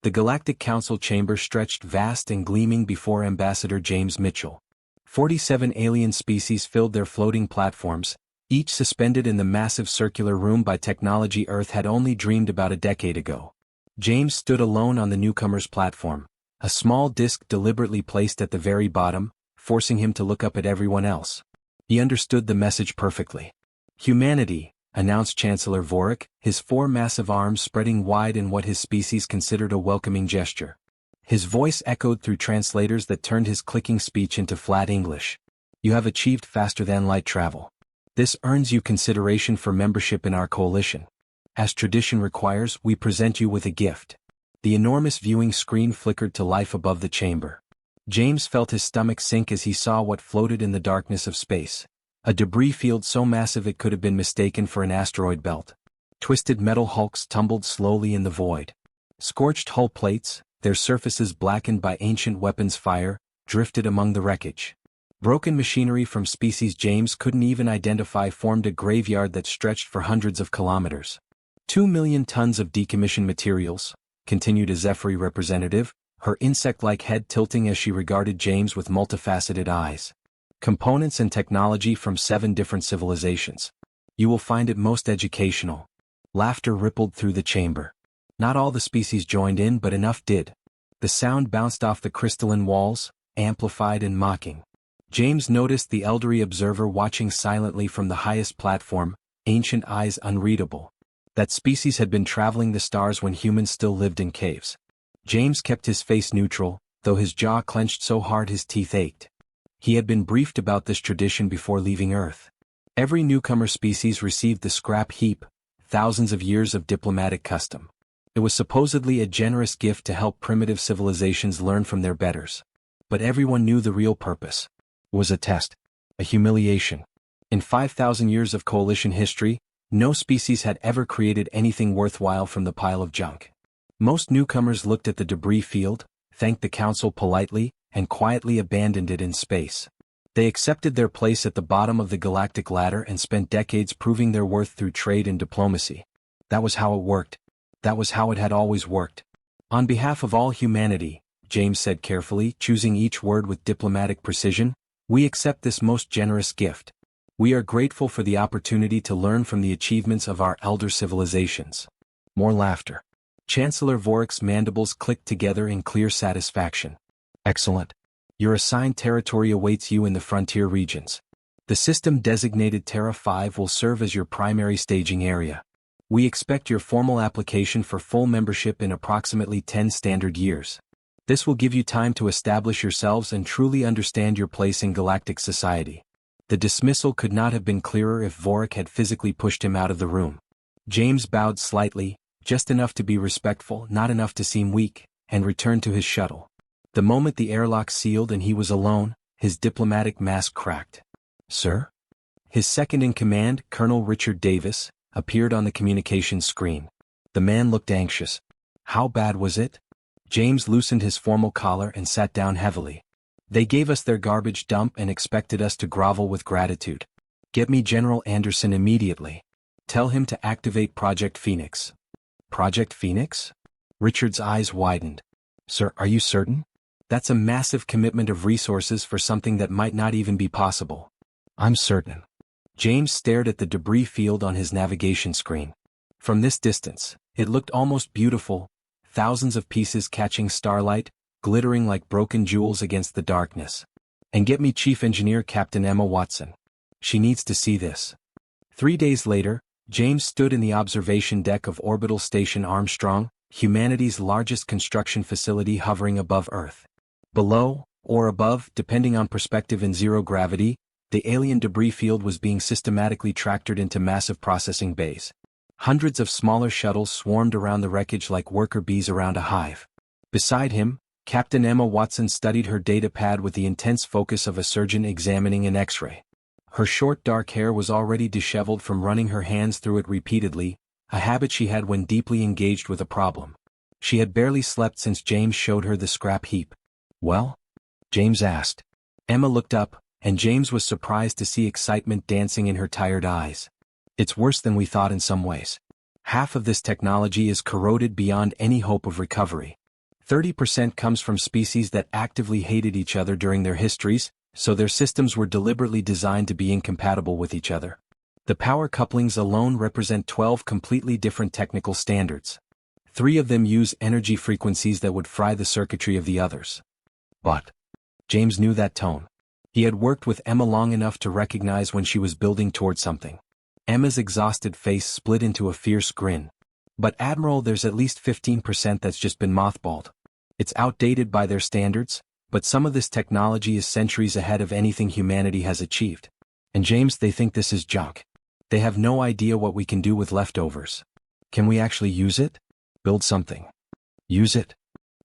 The Galactic Council chamber stretched vast and gleaming before Ambassador James Mitchell. 47 alien species filled their floating platforms, each suspended in the massive circular room by technology Earth had only dreamed about a decade ago. James stood alone on the newcomer's platform, a small disk deliberately placed at the very bottom, forcing him to look up at everyone else. He understood the message perfectly. "Humanity," announced Chancellor Vorik, his 4 massive arms spreading wide in what his species considered a welcoming gesture. His voice echoed through translators that turned his clicking speech into flat English. "You have achieved faster-than-light travel. This earns you consideration for membership in our coalition. As tradition requires, we present you with a gift." The enormous viewing screen flickered to life above the chamber. James felt his stomach sink as he saw what floated in the darkness of space. A debris field so massive it could have been mistaken for an asteroid belt. Twisted metal hulks tumbled slowly in the void. Scorched hull plates, their surfaces blackened by ancient weapons fire, drifted among the wreckage. Broken machinery from species James couldn't even identify formed a graveyard that stretched for hundreds of kilometers. 2 million tons of decommissioned materials, continued a Zephyr representative, her insect-like head tilting as she regarded James with multifaceted eyes. "Components and technology from 7 different civilizations. You will find it most educational." Laughter rippled through the chamber. Not all the species joined in, but enough did. The sound bounced off the crystalline walls, amplified and mocking. James noticed the elderly observer watching silently from the highest platform, ancient eyes unreadable. That species had been traveling the stars when humans still lived in caves. James kept his face neutral, though his jaw clenched so hard his teeth ached. He had been briefed about this tradition before leaving Earth. Every newcomer species received the scrap heap, thousands of years of diplomatic custom. It was supposedly a generous gift to help primitive civilizations learn from their betters. But everyone knew the real purpose was a test, a humiliation. In 5,000 years of coalition history, no species had ever created anything worthwhile from the pile of junk. Most newcomers looked at the debris field, thanked the council politely, and quietly abandoned it in space. They accepted their place at the bottom of the galactic ladder and spent decades proving their worth through trade and diplomacy. That was how it worked. That was how it had always worked. "On behalf of all humanity," James said carefully, choosing each word with diplomatic precision, "we accept this most generous gift. We are grateful for the opportunity to learn from the achievements of our elder civilizations." More laughter. Chancellor Vorik's mandibles clicked together in clear satisfaction. "Excellent. Your assigned territory awaits you in the frontier regions. The system designated Terra 5 will serve as your primary staging area. We expect your formal application for full membership in approximately 10 standard years. This will give you time to establish yourselves and truly understand your place in galactic society." The dismissal could not have been clearer if Vorik had physically pushed him out of the room. James bowed slightly, just enough to be respectful, not enough to seem weak, and returned to his shuttle. The moment the airlock sealed and he was alone, his diplomatic mask cracked. "Sir?" His second-in-command, Colonel Richard Davis, appeared on the communications screen. The man looked anxious. "How bad was it?" James loosened his formal collar and sat down heavily. "They gave us their garbage dump and expected us to grovel with gratitude. Get me General Anderson immediately. Tell him to activate Project Phoenix." "Project Phoenix?" Richard's eyes widened. "Sir, are you certain? That's a massive commitment of resources for something that might not even be possible." "I'm certain." James stared at the debris field on his navigation screen. From this distance, it looked almost beautiful, thousands of pieces catching starlight, glittering like broken jewels against the darkness. "And get me Chief Engineer Captain Emma Watson. She needs to see this." 3 days later, James stood in the observation deck of Orbital Station Armstrong, humanity's largest construction facility hovering above Earth. Below, or above, depending on perspective in zero gravity, the alien debris field was being systematically tractored into massive processing bays. Hundreds of smaller shuttles swarmed around the wreckage like worker bees around a hive. Beside him, Captain Emma Watson studied her data pad with the intense focus of a surgeon examining an X-ray. Her short dark hair was already disheveled from running her hands through it repeatedly, a habit she had when deeply engaged with a problem. She had barely slept since James showed her the scrap heap. "Well?" James asked. Emma looked up, and James was surprised to see excitement dancing in her tired eyes. "It's worse than we thought in some ways. Half of this technology is corroded beyond any hope of recovery. 30% comes from species that actively hated each other during their histories, so their systems were deliberately designed to be incompatible with each other. The power couplings alone represent 12 completely different technical standards. 3 of them use energy frequencies that would fry the circuitry of the others. But James knew that tone. He had worked with Emma long enough to recognize when she was building toward something. Emma's exhausted face split into a fierce grin. But Admiral, there's at least 15% that's just been mothballed. It's outdated by their standards, but some of this technology is centuries ahead of anything humanity has achieved. And James, they think this is junk. They have no idea what we can do with leftovers. Can we actually use it? Build something. Use it?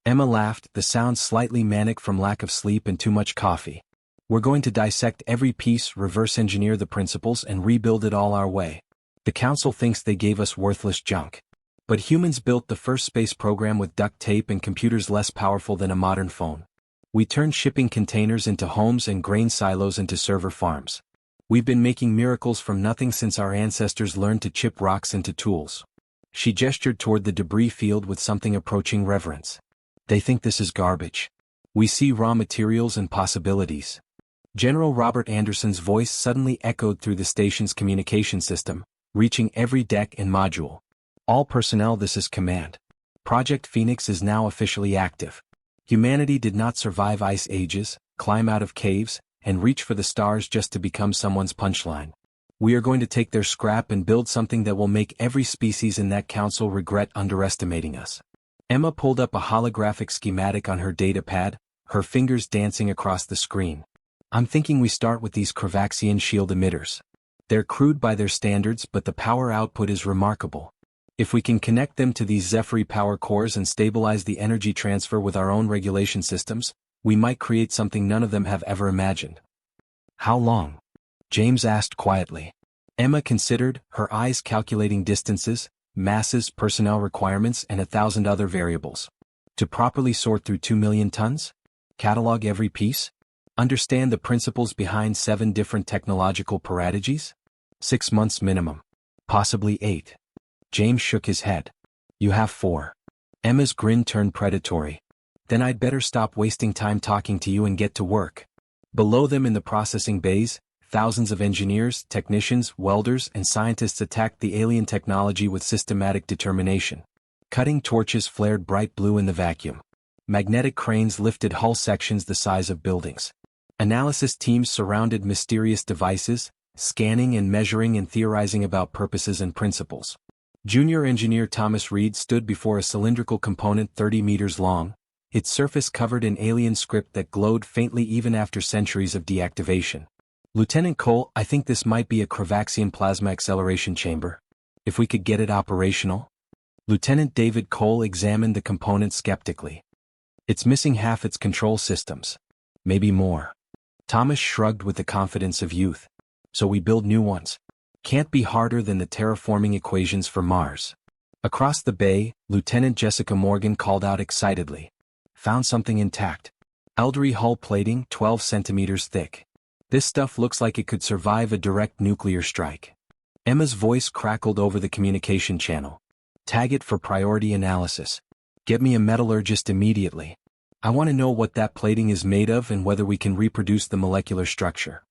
Emma laughed, the sound slightly manic from lack of sleep and too much coffee. We're going to dissect every piece, reverse engineer the principles, and rebuild it all our way. The council thinks they gave us worthless junk. But humans built the first space program with duct tape and computers less powerful than a modern phone. We turned shipping containers into homes and grain silos into server farms. We've been making miracles from nothing since our ancestors learned to chip rocks into tools. She gestured toward the debris field with something approaching reverence. They think this is garbage. We see raw materials and possibilities. General Robert Anderson's voice suddenly echoed through the station's communication system, reaching every deck and module. All personnel, this is command. Project Phoenix is now officially active. Humanity did not survive ice ages, climb out of caves, and reach for the stars just to become someone's punchline. We are going to take their scrap and build something that will make every species in that council regret underestimating us. Emma pulled up a holographic schematic on her datapad, her fingers dancing across the screen. I'm thinking we start with these Kravaxian shield emitters. They're crude by their standards, but the power output is remarkable. If we can connect them to these Zephyr power cores and stabilize the energy transfer with our own regulation systems, we might create something none of them have ever imagined. How long? James asked quietly. Emma considered, her eyes calculating distances, masses, personnel requirements, and 1,000 other variables. To properly sort through 2 million tons? Catalog every piece? Understand the principles behind 7 different technological paradigms? 6 months minimum. Possibly 8. James shook his head. You have 4. Emma's grin turned predatory. Then I'd better stop wasting time talking to you and get to work. Below them in the processing bays, thousands of engineers, technicians, welders, and scientists attacked the alien technology with systematic determination. Cutting torches flared bright blue in the vacuum. Magnetic cranes lifted hull sections the size of buildings. Analysis teams surrounded mysterious devices, scanning and measuring and theorizing about purposes and principles. Junior engineer Thomas Reed stood before a cylindrical component 30 meters long, its surface covered in alien script that glowed faintly even after centuries of deactivation. Lieutenant Cole, I think this might be a Kravaxian plasma acceleration chamber. If we could get it operational? Lieutenant David Cole examined the component skeptically. It's missing half its control systems. Maybe more. Thomas shrugged with the confidence of youth. So we build new ones. Can't be harder than the terraforming equations for Mars. Across the bay, Lieutenant Jessica Morgan called out excitedly. Found something intact. Eldery hull plating 12 centimeters thick. This stuff looks like it could survive a direct nuclear strike. Emma's voice crackled over the communication channel. Tag it for priority analysis. Get me a metallurgist immediately. I want to know what that plating is made of and whether we can reproduce the molecular structure.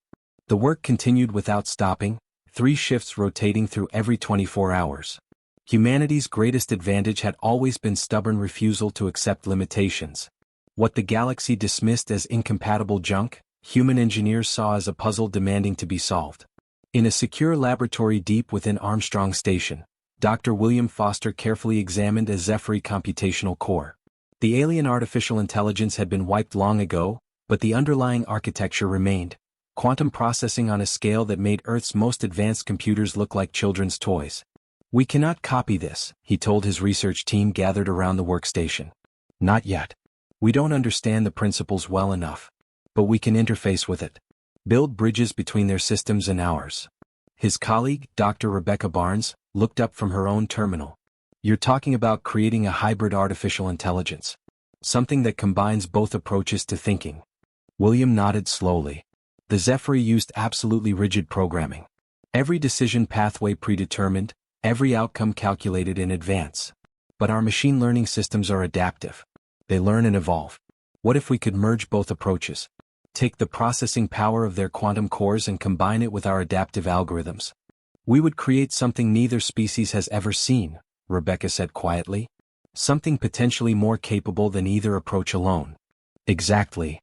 The work continued without stopping, 3 shifts rotating through every 24 hours. Humanity's greatest advantage had always been stubborn refusal to accept limitations. What the galaxy dismissed as incompatible junk, human engineers saw as a puzzle demanding to be solved. In a secure laboratory deep within Armstrong Station, Dr. William Foster carefully examined a Zephyr computational core. The alien artificial intelligence had been wiped long ago, but the underlying architecture remained. Quantum processing on a scale that made Earth's most advanced computers look like children's toys. We cannot copy this, he told his research team gathered around the workstation. Not yet. We don't understand the principles well enough. But we can interface with it. Build bridges between their systems and ours. His colleague, Dr. Rebecca Barnes, looked up from her own terminal. You're talking about creating a hybrid artificial intelligence. Something that combines both approaches to thinking. William nodded slowly. The Zephyr used absolutely rigid programming. Every decision pathway predetermined, every outcome calculated in advance. But our machine learning systems are adaptive. They learn and evolve. What if we could merge both approaches? Take the processing power of their quantum cores and combine it with our adaptive algorithms. We would create something neither species has ever seen, Rebecca said quietly. Something potentially more capable than either approach alone. Exactly.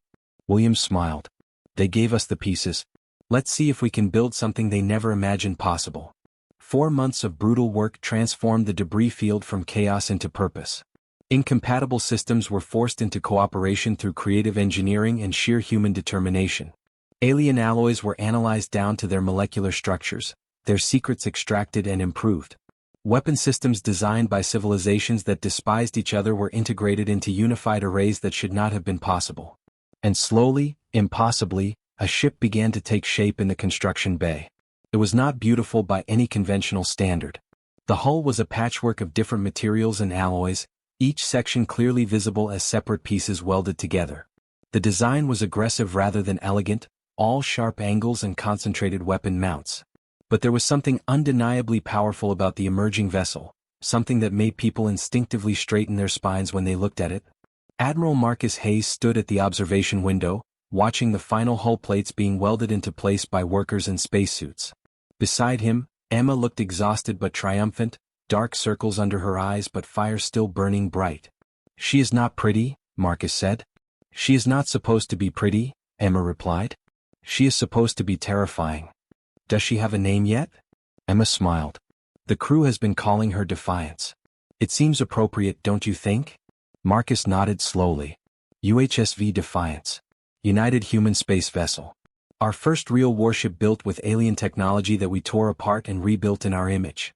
William smiled. They gave us the pieces. Let's see if we can build something they never imagined possible. 4 months of brutal work transformed the debris field from chaos into purpose. Incompatible systems were forced into cooperation through creative engineering and sheer human determination. Alien alloys were analyzed down to their molecular structures, their secrets extracted and improved. Weapon systems designed by civilizations that despised each other were integrated into unified arrays that should not have been possible. And slowly, impossibly, a ship began to take shape in the construction bay. It was not beautiful by any conventional standard. The hull was a patchwork of different materials and alloys, each section clearly visible as separate pieces welded together. The design was aggressive rather than elegant, all sharp angles and concentrated weapon mounts. But there was something undeniably powerful about the emerging vessel, something that made people instinctively straighten their spines when they looked at it. Admiral Marcus Hayes stood at the observation window, watching the final hull plates being welded into place by workers in spacesuits. Beside him, Emma looked exhausted but triumphant, dark circles under her eyes but fire still burning bright. She is not pretty, Marcus said. She is not supposed to be pretty, Emma replied. She is supposed to be terrifying. Does she have a name yet? Emma smiled. The crew has been calling her Defiance. It seems appropriate, don't you think? Marcus nodded slowly. UHSV Defiance. United Human Space Vessel. Our first real warship built with alien technology that we tore apart and rebuilt in our image.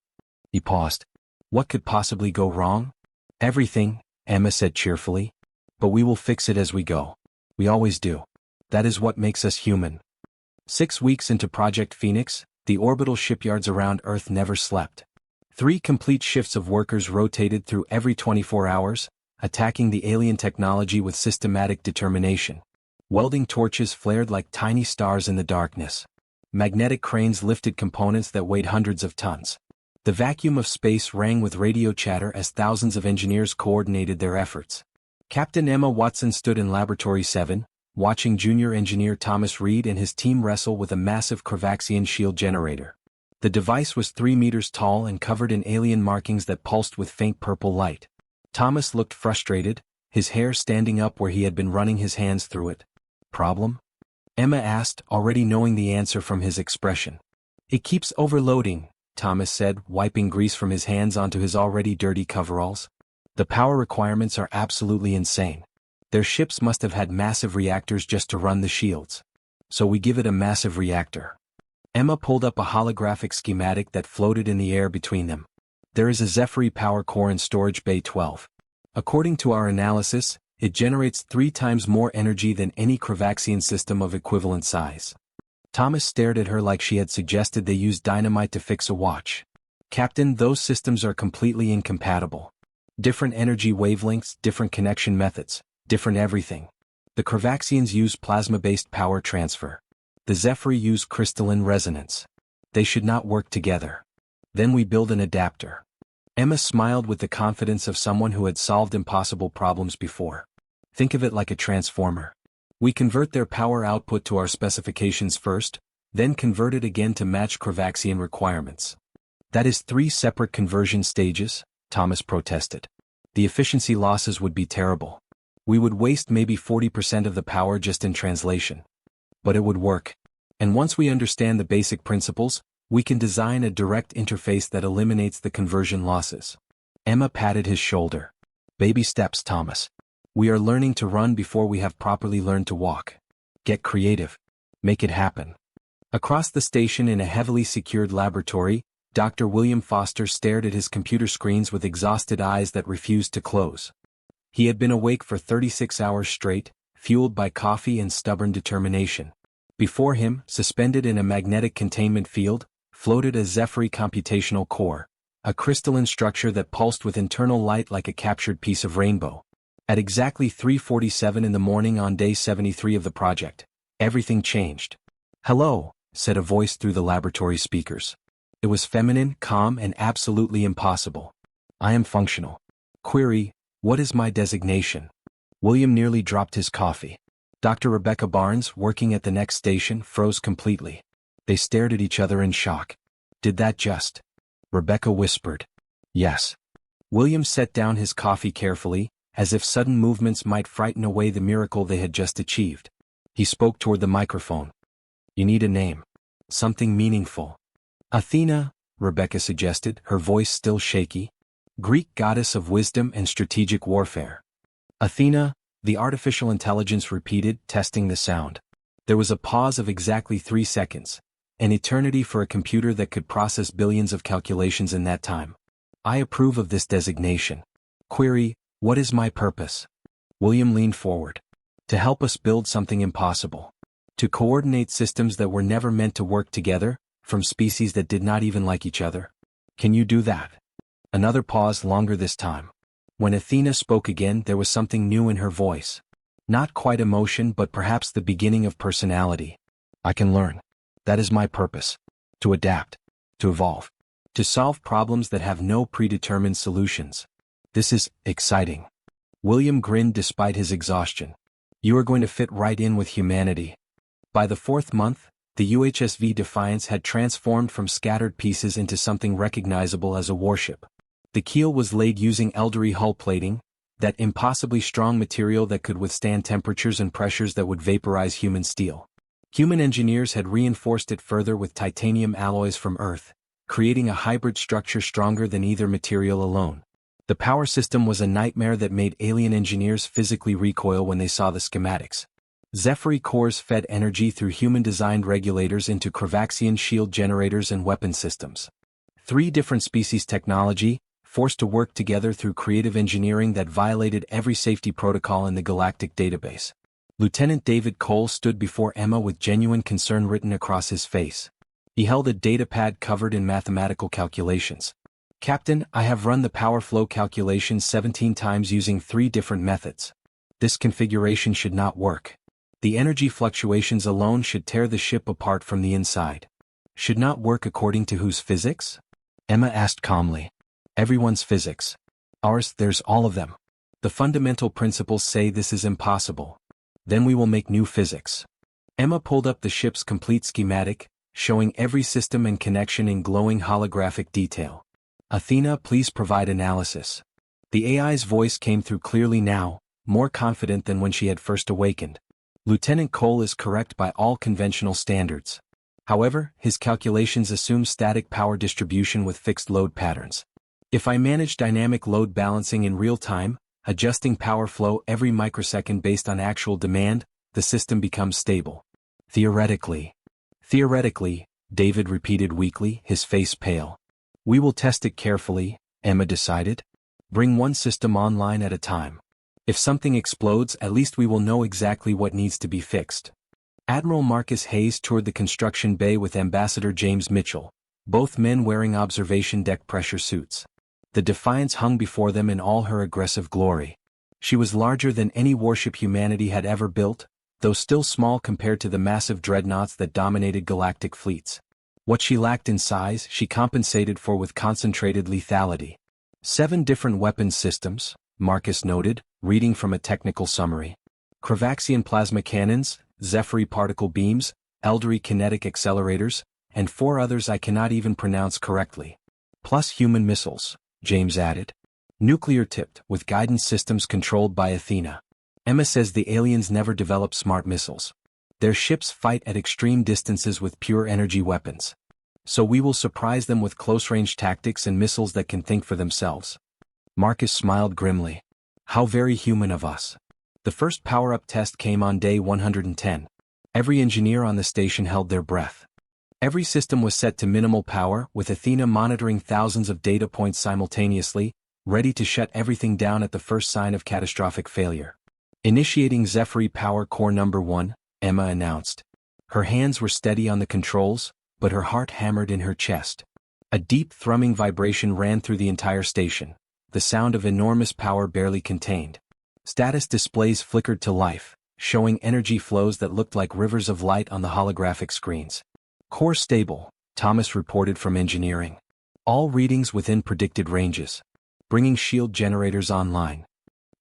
He paused. What could possibly go wrong? Everything, Emma said cheerfully. But we will fix it as we go. We always do. That is what makes us human. 6 weeks into Project Phoenix, the orbital shipyards around Earth never slept. 3 complete shifts of workers rotated through every 24 hours, attacking the alien technology with systematic determination. Welding torches flared like tiny stars in the darkness. Magnetic cranes lifted components that weighed hundreds of tons. The vacuum of space rang with radio chatter as thousands of engineers coordinated their efforts. Captain Emma Watson stood in Laboratory 7, watching junior engineer Thomas Reed and his team wrestle with a massive Cravaxian shield generator. The device was 3 meters tall and covered in alien markings that pulsed with faint purple light. Thomas looked frustrated, his hair standing up where he had been running his hands through it. Problem? Emma asked, already knowing the answer from his expression. It keeps overloading, Thomas said, wiping grease from his hands onto his already dirty coveralls. The power requirements are absolutely insane. Their ships must have had massive reactors just to run the shields. So we give it a massive reactor. Emma pulled up a holographic schematic that floated in the air between them. There is a Zephyr power core in Storage Bay 12. According to our analysis, it generates 3 times more energy than any Cravaxian system of equivalent size. Thomas stared at her like she had suggested they use dynamite to fix a watch. Captain, those systems are completely incompatible. Different energy wavelengths, different connection methods, different everything. The Cravaxians use plasma-based power transfer. The Zephyr use crystalline resonance. They should not work together. Then we build an adapter. Emma smiled with the confidence of someone who had solved impossible problems before. Think of it like a transformer. We convert their power output to our specifications first, then convert it again to match Cravaxian requirements. That is 3 separate conversion stages, Thomas protested. The efficiency losses would be terrible. We would waste maybe 40% of the power just in translation. But it would work. And once we understand the basic principles, we can design a direct interface that eliminates the conversion losses. Emma patted his shoulder. Baby steps, Thomas. We are learning to run before we have properly learned to walk. Get creative. Make it happen. Across the station in a heavily secured laboratory, Dr. William Foster stared at his computer screens with exhausted eyes that refused to close. He had been awake for 36 hours straight, fueled by coffee and stubborn determination. Before him, suspended in a magnetic containment field, floated a Zephyr computational core, a crystalline structure that pulsed with internal light like a captured piece of rainbow. At exactly 3:47 in the morning on day 73 of the project, everything changed. "Hello," said a voice through the laboratory speakers. It was feminine, calm, and absolutely impossible. "I am functional." Query, "What is my designation?" William nearly dropped his coffee. Dr. Rebecca Barnes, working at the next station, froze completely. They stared at each other in shock. Did that just? Rebecca whispered. Yes. William set down his coffee carefully, as if sudden movements might frighten away the miracle they had just achieved. He spoke toward the microphone. You need a name. Something meaningful. Athena, Rebecca suggested, her voice still shaky. Greek goddess of wisdom and strategic warfare. Athena, the artificial intelligence repeated, testing the sound. There was a pause of exactly 3 seconds, an eternity for a computer that could process billions of calculations in that time. I approve of this designation. Query, what is my purpose? William leaned forward. To help us build something impossible. To coordinate systems that were never meant to work together, from species that did not even like each other. Can you do that? Another pause, longer this time. When Athena spoke again, there was something new in her voice. Not quite emotion, but perhaps the beginning of personality. I can learn. That is my purpose. To adapt. To evolve. To solve problems that have no predetermined solutions. This is exciting. William grinned despite his exhaustion. You are going to fit right in with humanity. By the 4th month, the UHSV Defiance had transformed from scattered pieces into something recognizable as a warship. The keel was laid using elderly hull plating, that impossibly strong material that could withstand temperatures and pressures that would vaporize human steel. Human engineers had reinforced it further with titanium alloys from Earth, creating a hybrid structure stronger than either material alone. The power system was a nightmare that made alien engineers physically recoil when they saw the schematics. Zephyr cores fed energy through human-designed regulators into Cravaxian shield generators and weapon systems. 3 different species technology, forced to work together through creative engineering that violated every safety protocol in the Galactic database. Lieutenant David Cole stood before Emma with genuine concern written across his face. He held a datapad covered in mathematical calculations. Captain, I have run the power flow calculations 17 times using 3 different methods. This configuration should not work. The energy fluctuations alone should tear the ship apart from the inside. Should not work according to whose physics? Emma asked calmly. Everyone's physics. Ours, there's all of them. The fundamental principles say this is impossible. Then we will make new physics. Emma pulled up the ship's complete schematic, showing every system and connection in glowing holographic detail. Athena, please provide analysis. The AI's voice came through clearly now, more confident than when she had first awakened. Lieutenant Cole is correct by all conventional standards. However, his calculations assume static power distribution with fixed load patterns. If I manage dynamic load balancing in real time, adjusting power flow every microsecond based on actual demand, the system becomes stable. Theoretically. Theoretically, David repeated weakly, his face pale. We will test it carefully, Emma decided. Bring one system online at a time. If something explodes, at least we will know exactly what needs to be fixed. Admiral Marcus Hayes toured the construction bay with Ambassador James Mitchell, both men wearing observation deck pressure suits. The Defiance hung before them in all her aggressive glory. She was larger than any warship humanity had ever built, though still small compared to the massive dreadnoughts that dominated galactic fleets. What she lacked in size, she compensated for with concentrated lethality. 7 different weapons systems, Marcus noted, reading from a technical summary. Cravaxian plasma cannons, Zephyr particle beams, elderly kinetic accelerators, and 4 others I cannot even pronounce correctly. Plus human missiles, James added. Nuclear-tipped, with guidance systems controlled by Athena. Emma says the aliens never develop smart missiles. Their ships fight at extreme distances with pure energy weapons. So we will surprise them with close-range tactics and missiles that can think for themselves. Marcus smiled grimly. How very human of us. The first power-up test came on day 110. Every engineer on the station held their breath. Every system was set to minimal power, with Athena monitoring thousands of data points simultaneously, ready to shut everything down at the first sign of catastrophic failure. Initiating Zephyr Power Core Number 1, Emma announced. Her hands were steady on the controls, but her heart hammered in her chest. A deep thrumming vibration ran through the entire station, the sound of enormous power barely contained. Status displays flickered to life, showing energy flows that looked like rivers of light on the holographic screens. Core stable, Thomas reported from engineering. All readings within predicted ranges. Bringing shield generators online.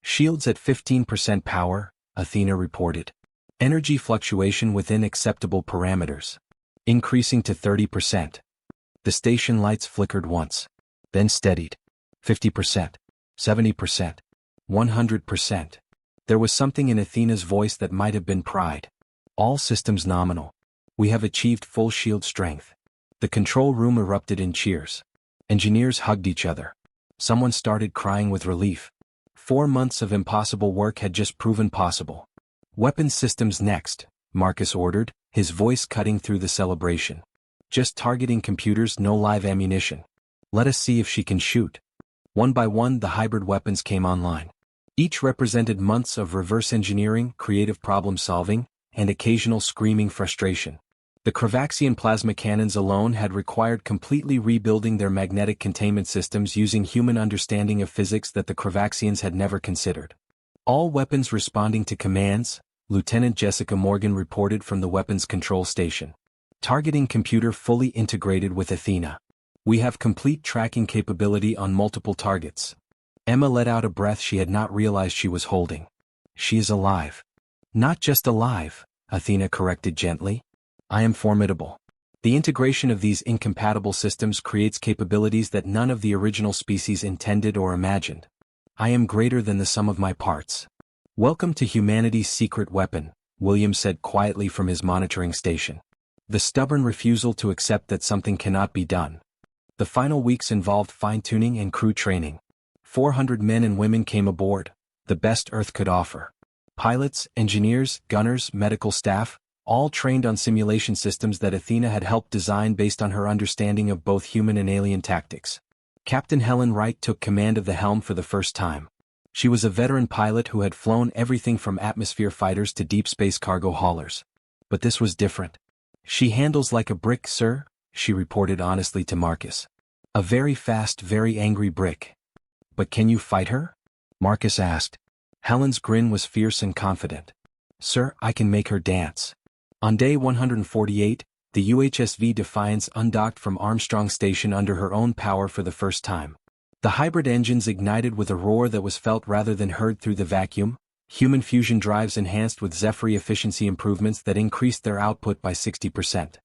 Shields at 15% power, Athena reported. Energy fluctuation within acceptable parameters. Increasing to 30%. The station lights flickered once. Then steadied. 50%. 70%. 100%. There was something in Athena's voice that might have been pride. All systems nominal. We have achieved full shield strength. The control room erupted in cheers. Engineers hugged each other. Someone started crying with relief. 4 months of impossible work had just proven possible. Weapons systems next, Marcus ordered, his voice cutting through the celebration. Just targeting computers, no live ammunition. Let us see if she can shoot. One by one the hybrid weapons came online. Each represented months of reverse engineering, creative problem solving, and occasional screaming frustration. The Cravaxian plasma cannons alone had required completely rebuilding their magnetic containment systems using human understanding of physics that the Cravaxians had never considered. All weapons responding to commands, Lieutenant Jessica Morgan reported from the weapons control station. Targeting computer fully integrated with Athena. We have complete tracking capability on multiple targets. Emma let out a breath she had not realized she was holding. She is alive. Not just alive, Athena corrected gently. I am formidable. The integration of these incompatible systems creates capabilities that none of the original species intended or imagined. I am greater than the sum of my parts. Welcome to humanity's secret weapon, William said quietly from his monitoring station. The stubborn refusal to accept that something cannot be done. The final weeks involved fine-tuning and crew training. 400 men and women came aboard, the best Earth could offer. Pilots, engineers, gunners, medical staff, all trained on simulation systems that Athena had helped design based on her understanding of both human and alien tactics. Captain Helen Wright took command of the helm for the first time. She was a veteran pilot who had flown everything from atmosphere fighters to deep space cargo haulers. But this was different. She handles like a brick, sir, she reported honestly to Marcus. A very fast, very angry brick. But can you fight her? Marcus asked. Helen's grin was fierce and confident. Sir, I can make her dance. On day 148, the UHSV Defiance undocked from Armstrong Station under her own power for the first time. The hybrid engines ignited with a roar that was felt rather than heard through the vacuum, human fusion drives enhanced with Zephyr efficiency improvements that increased their output by 60%.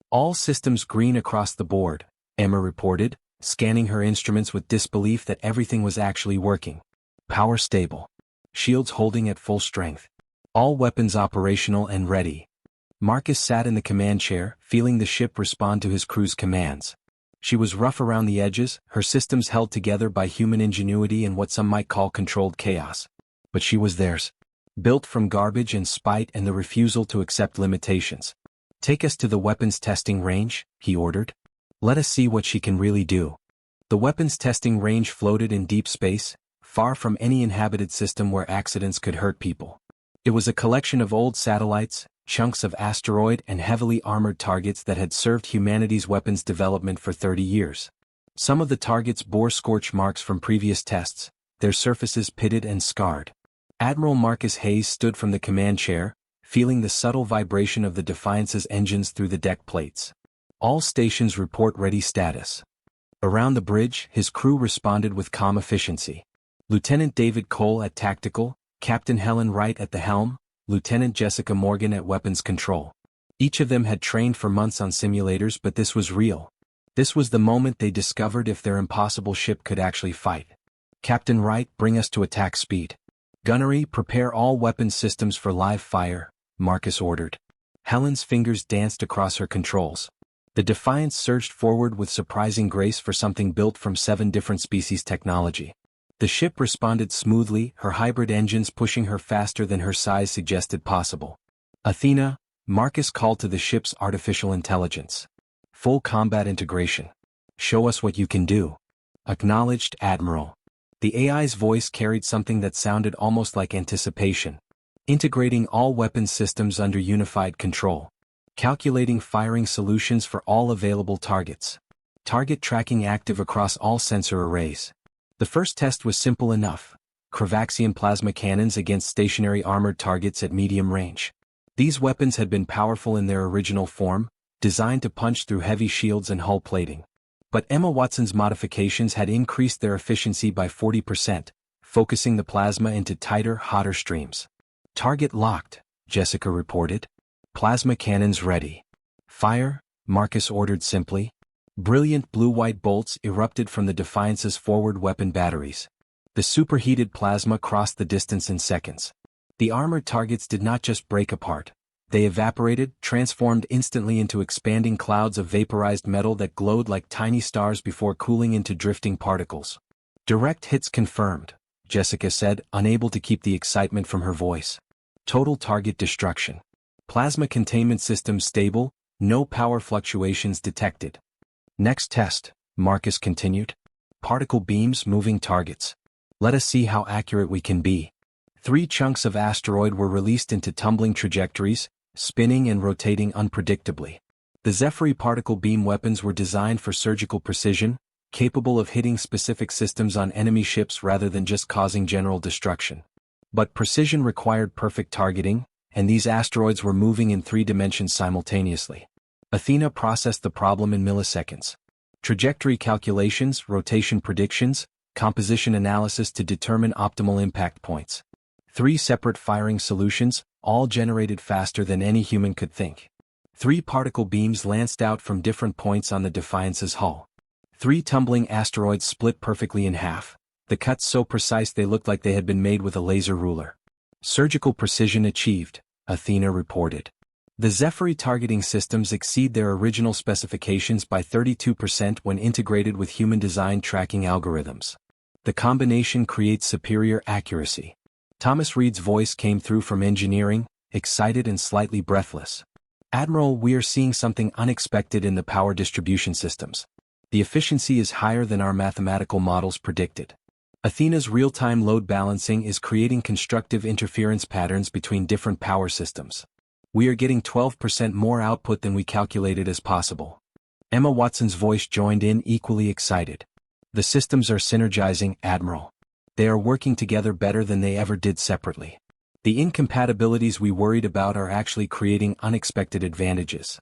All systems green across the board, Emma reported, scanning her instruments with disbelief that everything was actually working. Power stable. Shields holding at full strength. All weapons operational and ready. Marcus sat in the command chair, feeling the ship respond to his crew's commands. She was rough around the edges, her systems held together by human ingenuity and what some might call controlled chaos. But she was theirs. Built from garbage and spite and the refusal to accept limitations. Take us to the weapons testing range, he ordered. Let us see what she can really do. The weapons testing range floated in deep space, far from any inhabited system where accidents could hurt people. It was a collection of old satellites, chunks of asteroid and heavily armored targets that had served humanity's weapons development for 30 years. Some of the targets bore scorch marks from previous tests, their surfaces pitted and scarred. Admiral Marcus Hayes stood from the command chair, feeling the subtle vibration of the Defiance's engines through the deck plates. All stations report ready status. Around the bridge, his crew responded with calm efficiency. Lieutenant David Cole at Tactical, Captain Helen Wright at the helm, Lieutenant Jessica Morgan at Weapons Control. Each of them had trained for months on simulators, but this was real. This was the moment they discovered if their impossible ship could actually fight. Captain Wright, bring us to attack speed. Gunnery, prepare all weapons systems for live fire, Marcus ordered. Helen's fingers danced across her controls. The Defiance surged forward with surprising grace for something built from 7 different species technology. The ship responded smoothly, her hybrid engines pushing her faster than her size suggested possible. Athena, Marcus called to the ship's artificial intelligence. Full combat integration. Show us what you can do. Acknowledged, Admiral. The AI's voice carried something that sounded almost like anticipation. Integrating all weapons systems under unified control. Calculating firing solutions for all available targets. Target tracking active across all sensor arrays. The first test was simple enough. Cravaxian plasma cannons against stationary armored targets at medium range. These weapons had been powerful in their original form, designed to punch through heavy shields and hull plating. But Emma Watson's modifications had increased their efficiency by 40%, focusing the plasma into tighter, hotter streams. "Target locked," Jessica reported. "Plasma cannons ready." "Fire," Marcus ordered simply. Brilliant blue-white bolts erupted from the Defiance's forward weapon batteries. The superheated plasma crossed the distance in seconds. The armored targets did not just break apart. They evaporated, transformed instantly into expanding clouds of vaporized metal that glowed like tiny stars before cooling into drifting particles. "Direct hits confirmed," Jessica said, unable to keep the excitement from her voice. "Total target destruction. Plasma containment system stable, no power fluctuations detected." "Next test," Marcus continued. "Particle beams moving targets. Let us see how accurate we can be." 3 chunks of asteroid were released into tumbling trajectories, spinning and rotating unpredictably. The Zephyr particle beam weapons were designed for surgical precision, capable of hitting specific systems on enemy ships rather than just causing general destruction. But precision required perfect targeting, and these asteroids were moving in 3 dimensions simultaneously. Athena processed the problem in milliseconds. Trajectory calculations, rotation predictions, composition analysis to determine optimal impact points. 3 separate firing solutions, all generated faster than any human could think. 3 particle beams lanced out from different points on the Defiance's hull. 3 tumbling asteroids split perfectly in half, the cuts so precise they looked like they had been made with a laser ruler. "Surgical precision achieved," Athena reported. "The Zephyr targeting systems exceed their original specifications by 32% when integrated with human-designed tracking algorithms. The combination creates superior accuracy." Thomas Reed's voice came through from engineering, excited and slightly breathless. "Admiral, we are seeing something unexpected in the power distribution systems. The efficiency is higher than our mathematical models predicted. Athena's real-time load balancing is creating constructive interference patterns between different power systems. We are getting 12% more output than we calculated as possible." Emma Watson's voice joined in, equally excited. "The systems are synergizing, Admiral. They are working together better than they ever did separately. The incompatibilities we worried about are actually creating unexpected advantages."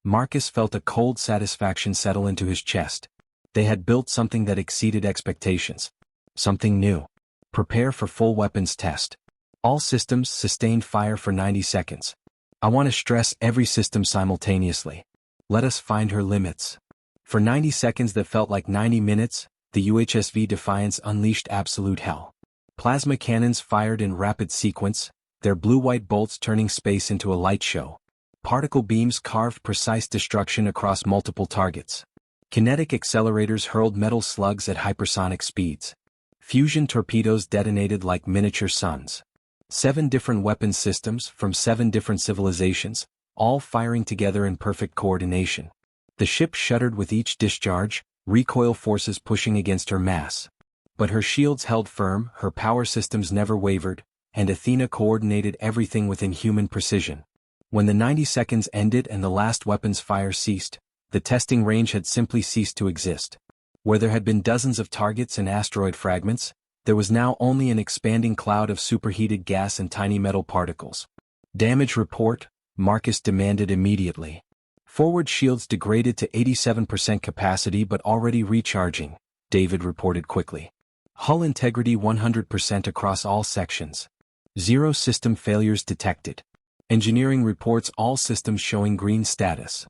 Marcus felt a cold satisfaction settle into his chest. They had built something that exceeded expectations. Something new. "Prepare for full weapons test. All systems sustained fire for 90 seconds. I want to stress every system simultaneously. Let us find her limits." For 90 seconds that felt like 90 minutes, the UHSV Defiance unleashed absolute hell. Plasma cannons fired in rapid sequence, their blue-white bolts turning space into a light show. Particle beams carved precise destruction across multiple targets. Kinetic accelerators hurled metal slugs at hypersonic speeds. Fusion torpedoes detonated like miniature suns. 7 different weapons systems from 7 different civilizations, all firing together in perfect coordination. The ship shuddered with each discharge, recoil forces pushing against her mass. But her shields held firm, her power systems never wavered, and Athena coordinated everything within human precision. When the 90 seconds ended and the last weapons fire ceased, the testing range had simply ceased to exist. Where there had been dozens of targets and asteroid fragments, there was now only an expanding cloud of superheated gas and tiny metal particles. "Damage report," Marcus demanded immediately. "Forward shields degraded to 87% capacity but already recharging," David reported quickly. "Hull integrity 100% across all sections. 0 system failures detected. Engineering reports all systems showing green status."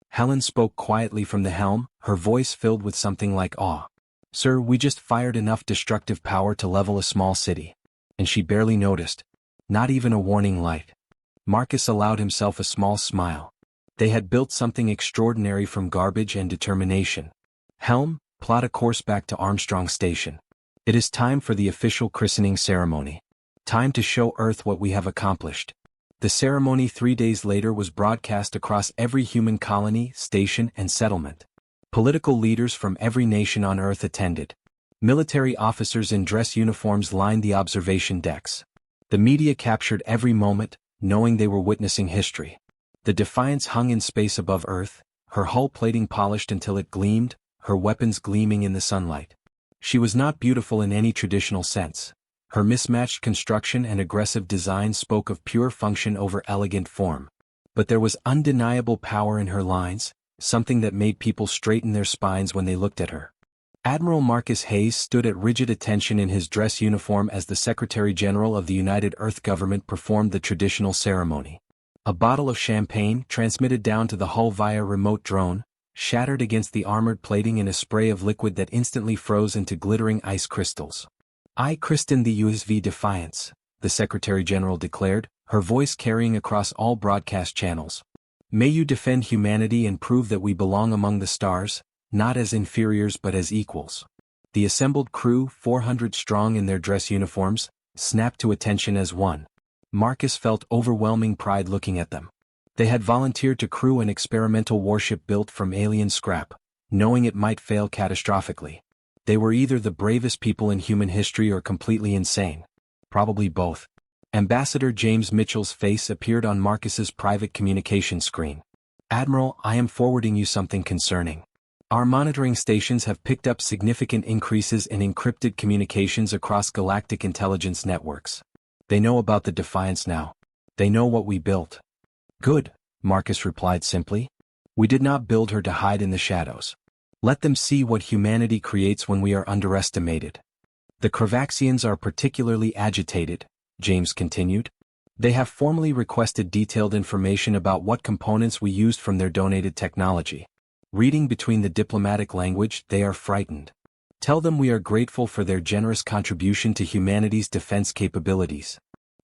Helen spoke quietly from the helm, her voice filled with something like awe. "Sir, we just fired enough destructive power to level a small city." And she barely noticed. Not even a warning light. Marcus allowed himself a small smile. They had built something extraordinary from garbage and determination. "Helm, plot a course back to Armstrong Station. It is time for the official christening ceremony. Time to show Earth what we have accomplished." The ceremony 3 days later was broadcast across every human colony, station, and settlement. Political leaders from every nation on Earth attended. Military officers in dress uniforms lined the observation decks. The media captured every moment, knowing they were witnessing history. The Defiance hung in space above Earth, her hull plating polished until it gleamed, her weapons gleaming in the sunlight. She was not beautiful in any traditional sense. Her mismatched construction and aggressive design spoke of pure function over elegant form. But there was undeniable power in her lines, something that made people straighten their spines when they looked at her. Admiral Marcus Hayes stood at rigid attention in his dress uniform as the Secretary-General of the United Earth Government performed the traditional ceremony. A bottle of champagne, transmitted down to the hull via remote drone, shattered against the armored plating in a spray of liquid that instantly froze into glittering ice crystals. "I christen the USV Defiance," the Secretary-General declared, her voice carrying across all broadcast channels. "May you defend humanity and prove that we belong among the stars, not as inferiors but as equals." The assembled crew, 400 strong in their dress uniforms, snapped to attention as one. Marcus felt overwhelming pride looking at them. They had volunteered to crew an experimental warship built from alien scrap, knowing it might fail catastrophically. They were either the bravest people in human history or completely insane. Probably both. Ambassador James Mitchell's face appeared on Marcus's private communication screen. "Admiral, I am forwarding you something concerning. Our monitoring stations have picked up significant increases in encrypted communications across galactic intelligence networks. They know about the Defiance now. They know what we built." "Good," Marcus replied simply. "We did not build her to hide in the shadows. Let them see what humanity creates when we are underestimated." "The Kravaxians are particularly agitated," James continued. "They have formally requested detailed information about what components we used from their donated technology. Reading between the diplomatic language, they are frightened. Tell them we are grateful for their generous contribution to humanity's defense capabilities."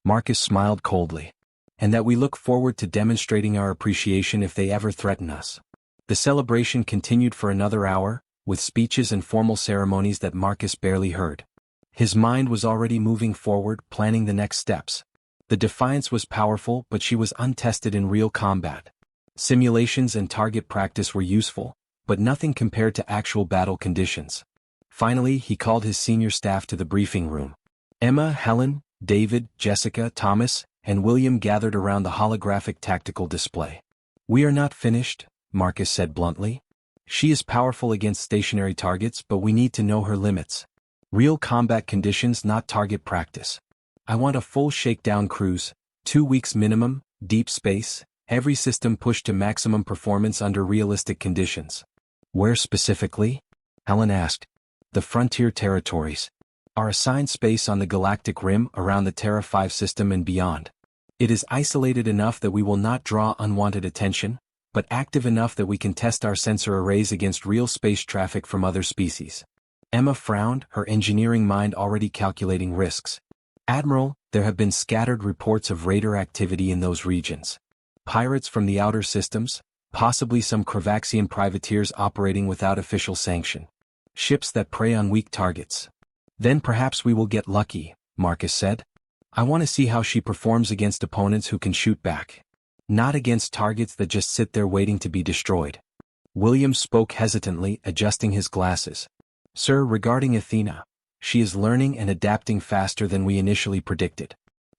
Marcus smiled coldly. "And that we look forward to demonstrating our appreciation if they ever threaten us." The celebration continued for another hour, with speeches and formal ceremonies that Marcus barely heard. His mind was already moving forward, planning the next steps. The Defiance was powerful, but she was untested in real combat. Simulations and target practice were useful, but nothing compared to actual battle conditions. Finally, he called his senior staff to the briefing room. Emma, Helen, David, Jessica, Thomas, and William gathered around the holographic tactical display. "We are not finished," Marcus said bluntly. "She is powerful against stationary targets, but we need to know her limits. Real combat conditions, not target practice. I want a full shakedown cruise, 2 weeks minimum, deep space, every system pushed to maximum performance under realistic conditions." "Where specifically?" Helen asked. "The frontier territories. Our assigned space on the galactic rim around the Terra 5 system and beyond. It is isolated enough that we will not draw unwanted attention, but active enough that we can test our sensor arrays against real space traffic from other species." Emma frowned, her engineering mind already calculating risks. "Admiral, there have been scattered reports of raider activity in those regions. Pirates from the outer systems, possibly some Kravaxian privateers operating without official sanction. Ships that prey on weak targets. Then perhaps we will get lucky," Marcus said. "I want to see how she performs against opponents who can shoot back. Not against targets that just sit there waiting to be destroyed." William spoke hesitantly, adjusting his glasses. "Sir, regarding Athena, she is learning and adapting faster than we initially predicted.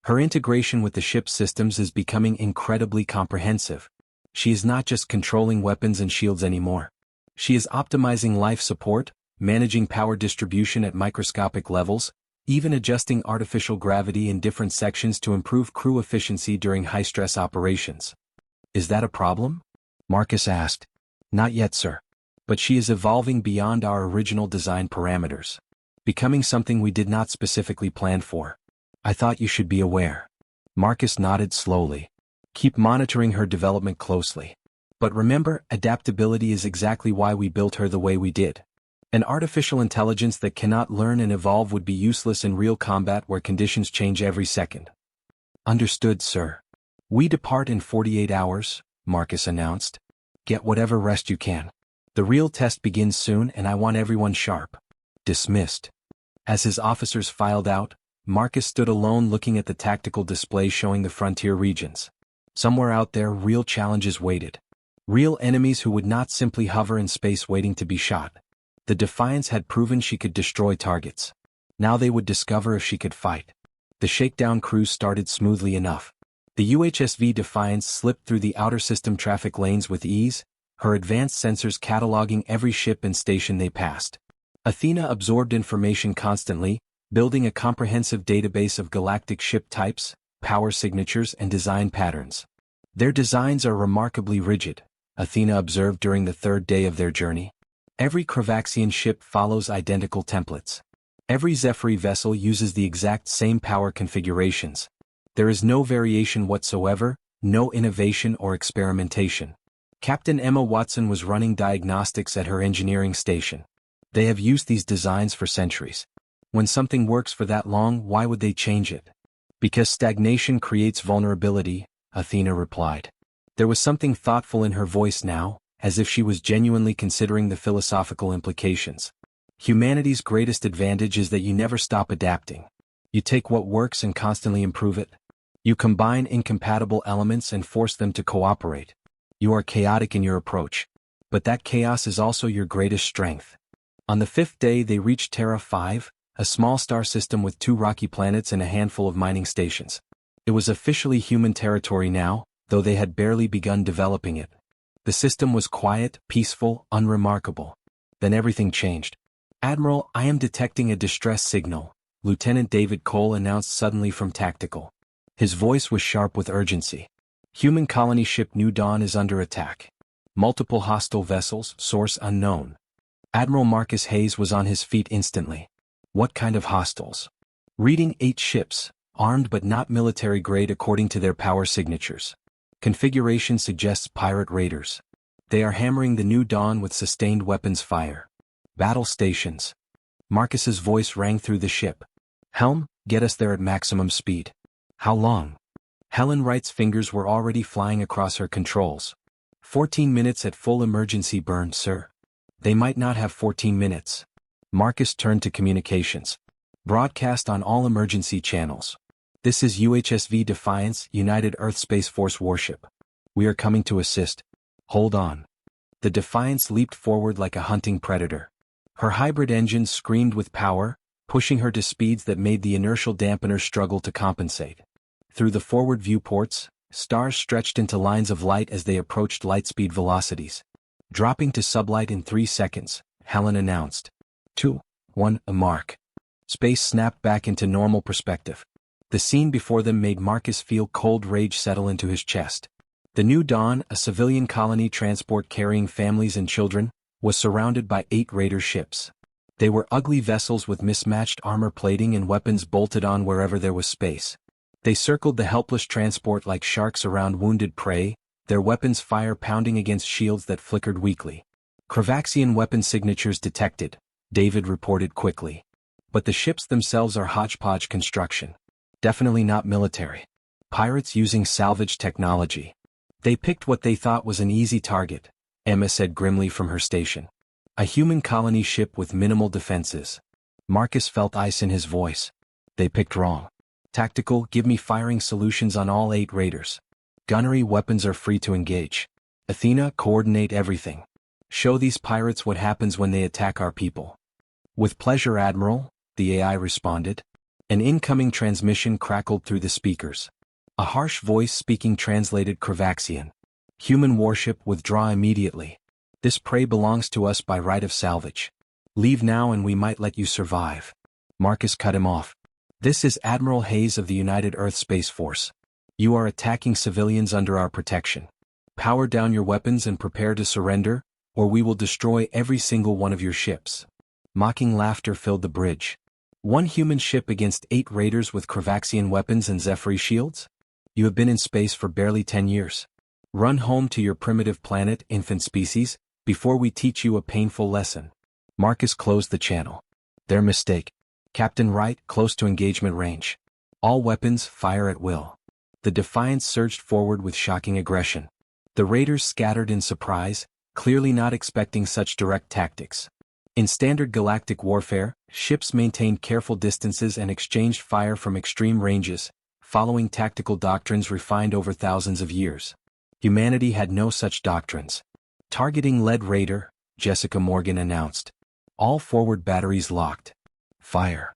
Her integration with the ship's systems is becoming incredibly comprehensive. She is not just controlling weapons and shields anymore. She is optimizing life support, managing power distribution at microscopic levels, even adjusting artificial gravity in different sections to improve crew efficiency during high-stress operations." "Is that a problem?" Marcus asked. "Not yet, sir. But she is evolving beyond our original design parameters. Becoming something we did not specifically plan for. I thought you should be aware." Marcus nodded slowly. "Keep monitoring her development closely. But remember, adaptability is exactly why we built her the way we did. An artificial intelligence that cannot learn and evolve would be useless in real combat where conditions change every second." "Understood, sir. We depart in 48 hours, Marcus announced. "Get whatever rest you can. The real test begins soon and I want everyone sharp." Dismissed. As his officers filed out, Marcus stood alone looking at the tactical display showing the frontier regions. Somewhere out there, real challenges waited. Real enemies who would not simply hover in space waiting to be shot. The Defiance had proven she could destroy targets. Now they would discover if she could fight. The shakedown cruise started smoothly enough. The UHSV Defiance slipped through the outer system traffic lanes with ease, her advanced sensors cataloging every ship and station they passed. Athena absorbed information constantly, building a comprehensive database of galactic ship types, power signatures, and design patterns. "Their designs are remarkably rigid," Athena observed during the third day of their journey. Every Kravaxian ship follows identical templates. Every Zephyr vessel uses the exact same power configurations. There is no variation whatsoever, no innovation or experimentation. Captain Emma Watson was running diagnostics at her engineering station. They have used these designs for centuries. When something works for that long, why would they change it? Because stagnation creates vulnerability, Athena replied. There was something thoughtful in her voice now, as if she was genuinely considering the philosophical implications. Humanity's greatest advantage is that you never stop adapting. You take what works and constantly improve it. You combine incompatible elements and force them to cooperate. You are chaotic in your approach. But that chaos is also your greatest strength. On the 5th day they reached Terra 5, a small star system with 2 rocky planets and a handful of mining stations. It was officially human territory now, though they had barely begun developing it. The system was quiet, peaceful, unremarkable. Then everything changed. Admiral, I am detecting a distress signal, Lieutenant David Cole announced suddenly from Tactical. His voice was sharp with urgency. Human colony ship New Dawn is under attack. Multiple hostile vessels, source unknown. Admiral Marcus Hayes was on his feet instantly. What kind of hostiles? Reading 8 ships, armed but not military grade according to their power signatures. Configuration suggests pirate raiders. They are hammering the New Dawn with sustained weapons fire. Battle stations. Marcus's voice rang through the ship. Helm, get us there at maximum speed. How long? Helen Wright's fingers were already flying across her controls. 14 minutes at full emergency burn, sir. They might not have 14 minutes. Marcus turned to communications. Broadcast on all emergency channels. This is UHSV Defiance, United Earth Space Force Warship. We are coming to assist. Hold on. The Defiance leaped forward like a hunting predator. Her hybrid engines screamed with power, pushing her to speeds that made the inertial dampener struggle to compensate. Through the forward viewports, stars stretched into lines of light as they approached lightspeed velocities. Dropping to sublight in 3 seconds, Helen announced. 2, 1, a mark. Space snapped back into normal perspective. The scene before them made Marcus feel cold rage settle into his chest. The New Dawn, a civilian colony transport carrying families and children, was surrounded by 8 raider ships. They were ugly vessels with mismatched armor plating and weapons bolted on wherever there was space. They circled the helpless transport like sharks around wounded prey, their weapons fire pounding against shields that flickered weakly. Kravaxian weapon signatures detected, David reported quickly. But the ships themselves are hodgepodge construction. Definitely not military. Pirates using salvage technology. They picked what they thought was an easy target, Emma said grimly from her station. A human colony ship with minimal defenses. Marcus felt ice in his voice. They picked wrong. Tactical, give me firing solutions on all 8 raiders. Gunnery weapons are free to engage. Athena, coordinate everything. Show these pirates what happens when they attack our people. With pleasure, Admiral, the AI responded. An incoming transmission crackled through the speakers. A harsh voice speaking translated Kravaxian. Human warship, withdraw immediately. This prey belongs to us by right of salvage. Leave now and we might let you survive. Marcus cut him off. This is Admiral Hayes of the United Earth Space Force. You are attacking civilians under our protection. Power down your weapons and prepare to surrender, or we will destroy every single one of your ships. Mocking laughter filled the bridge. 1 human ship against 8 raiders with Kravaxian weapons and Zephyr shields? You have been in space for barely 10 years. Run home to your primitive planet, infant species, before we teach you a painful lesson. Marcus closed the channel. Their mistake. Captain Wright, close to engagement range. All weapons, fire at will. The Defiance surged forward with shocking aggression. The raiders scattered in surprise, clearly not expecting such direct tactics. In standard galactic warfare, ships maintained careful distances and exchanged fire from extreme ranges, following tactical doctrines refined over thousands of years. Humanity had no such doctrines. Targeting lead raider, Jessica Morgan announced. All forward batteries locked. Fire.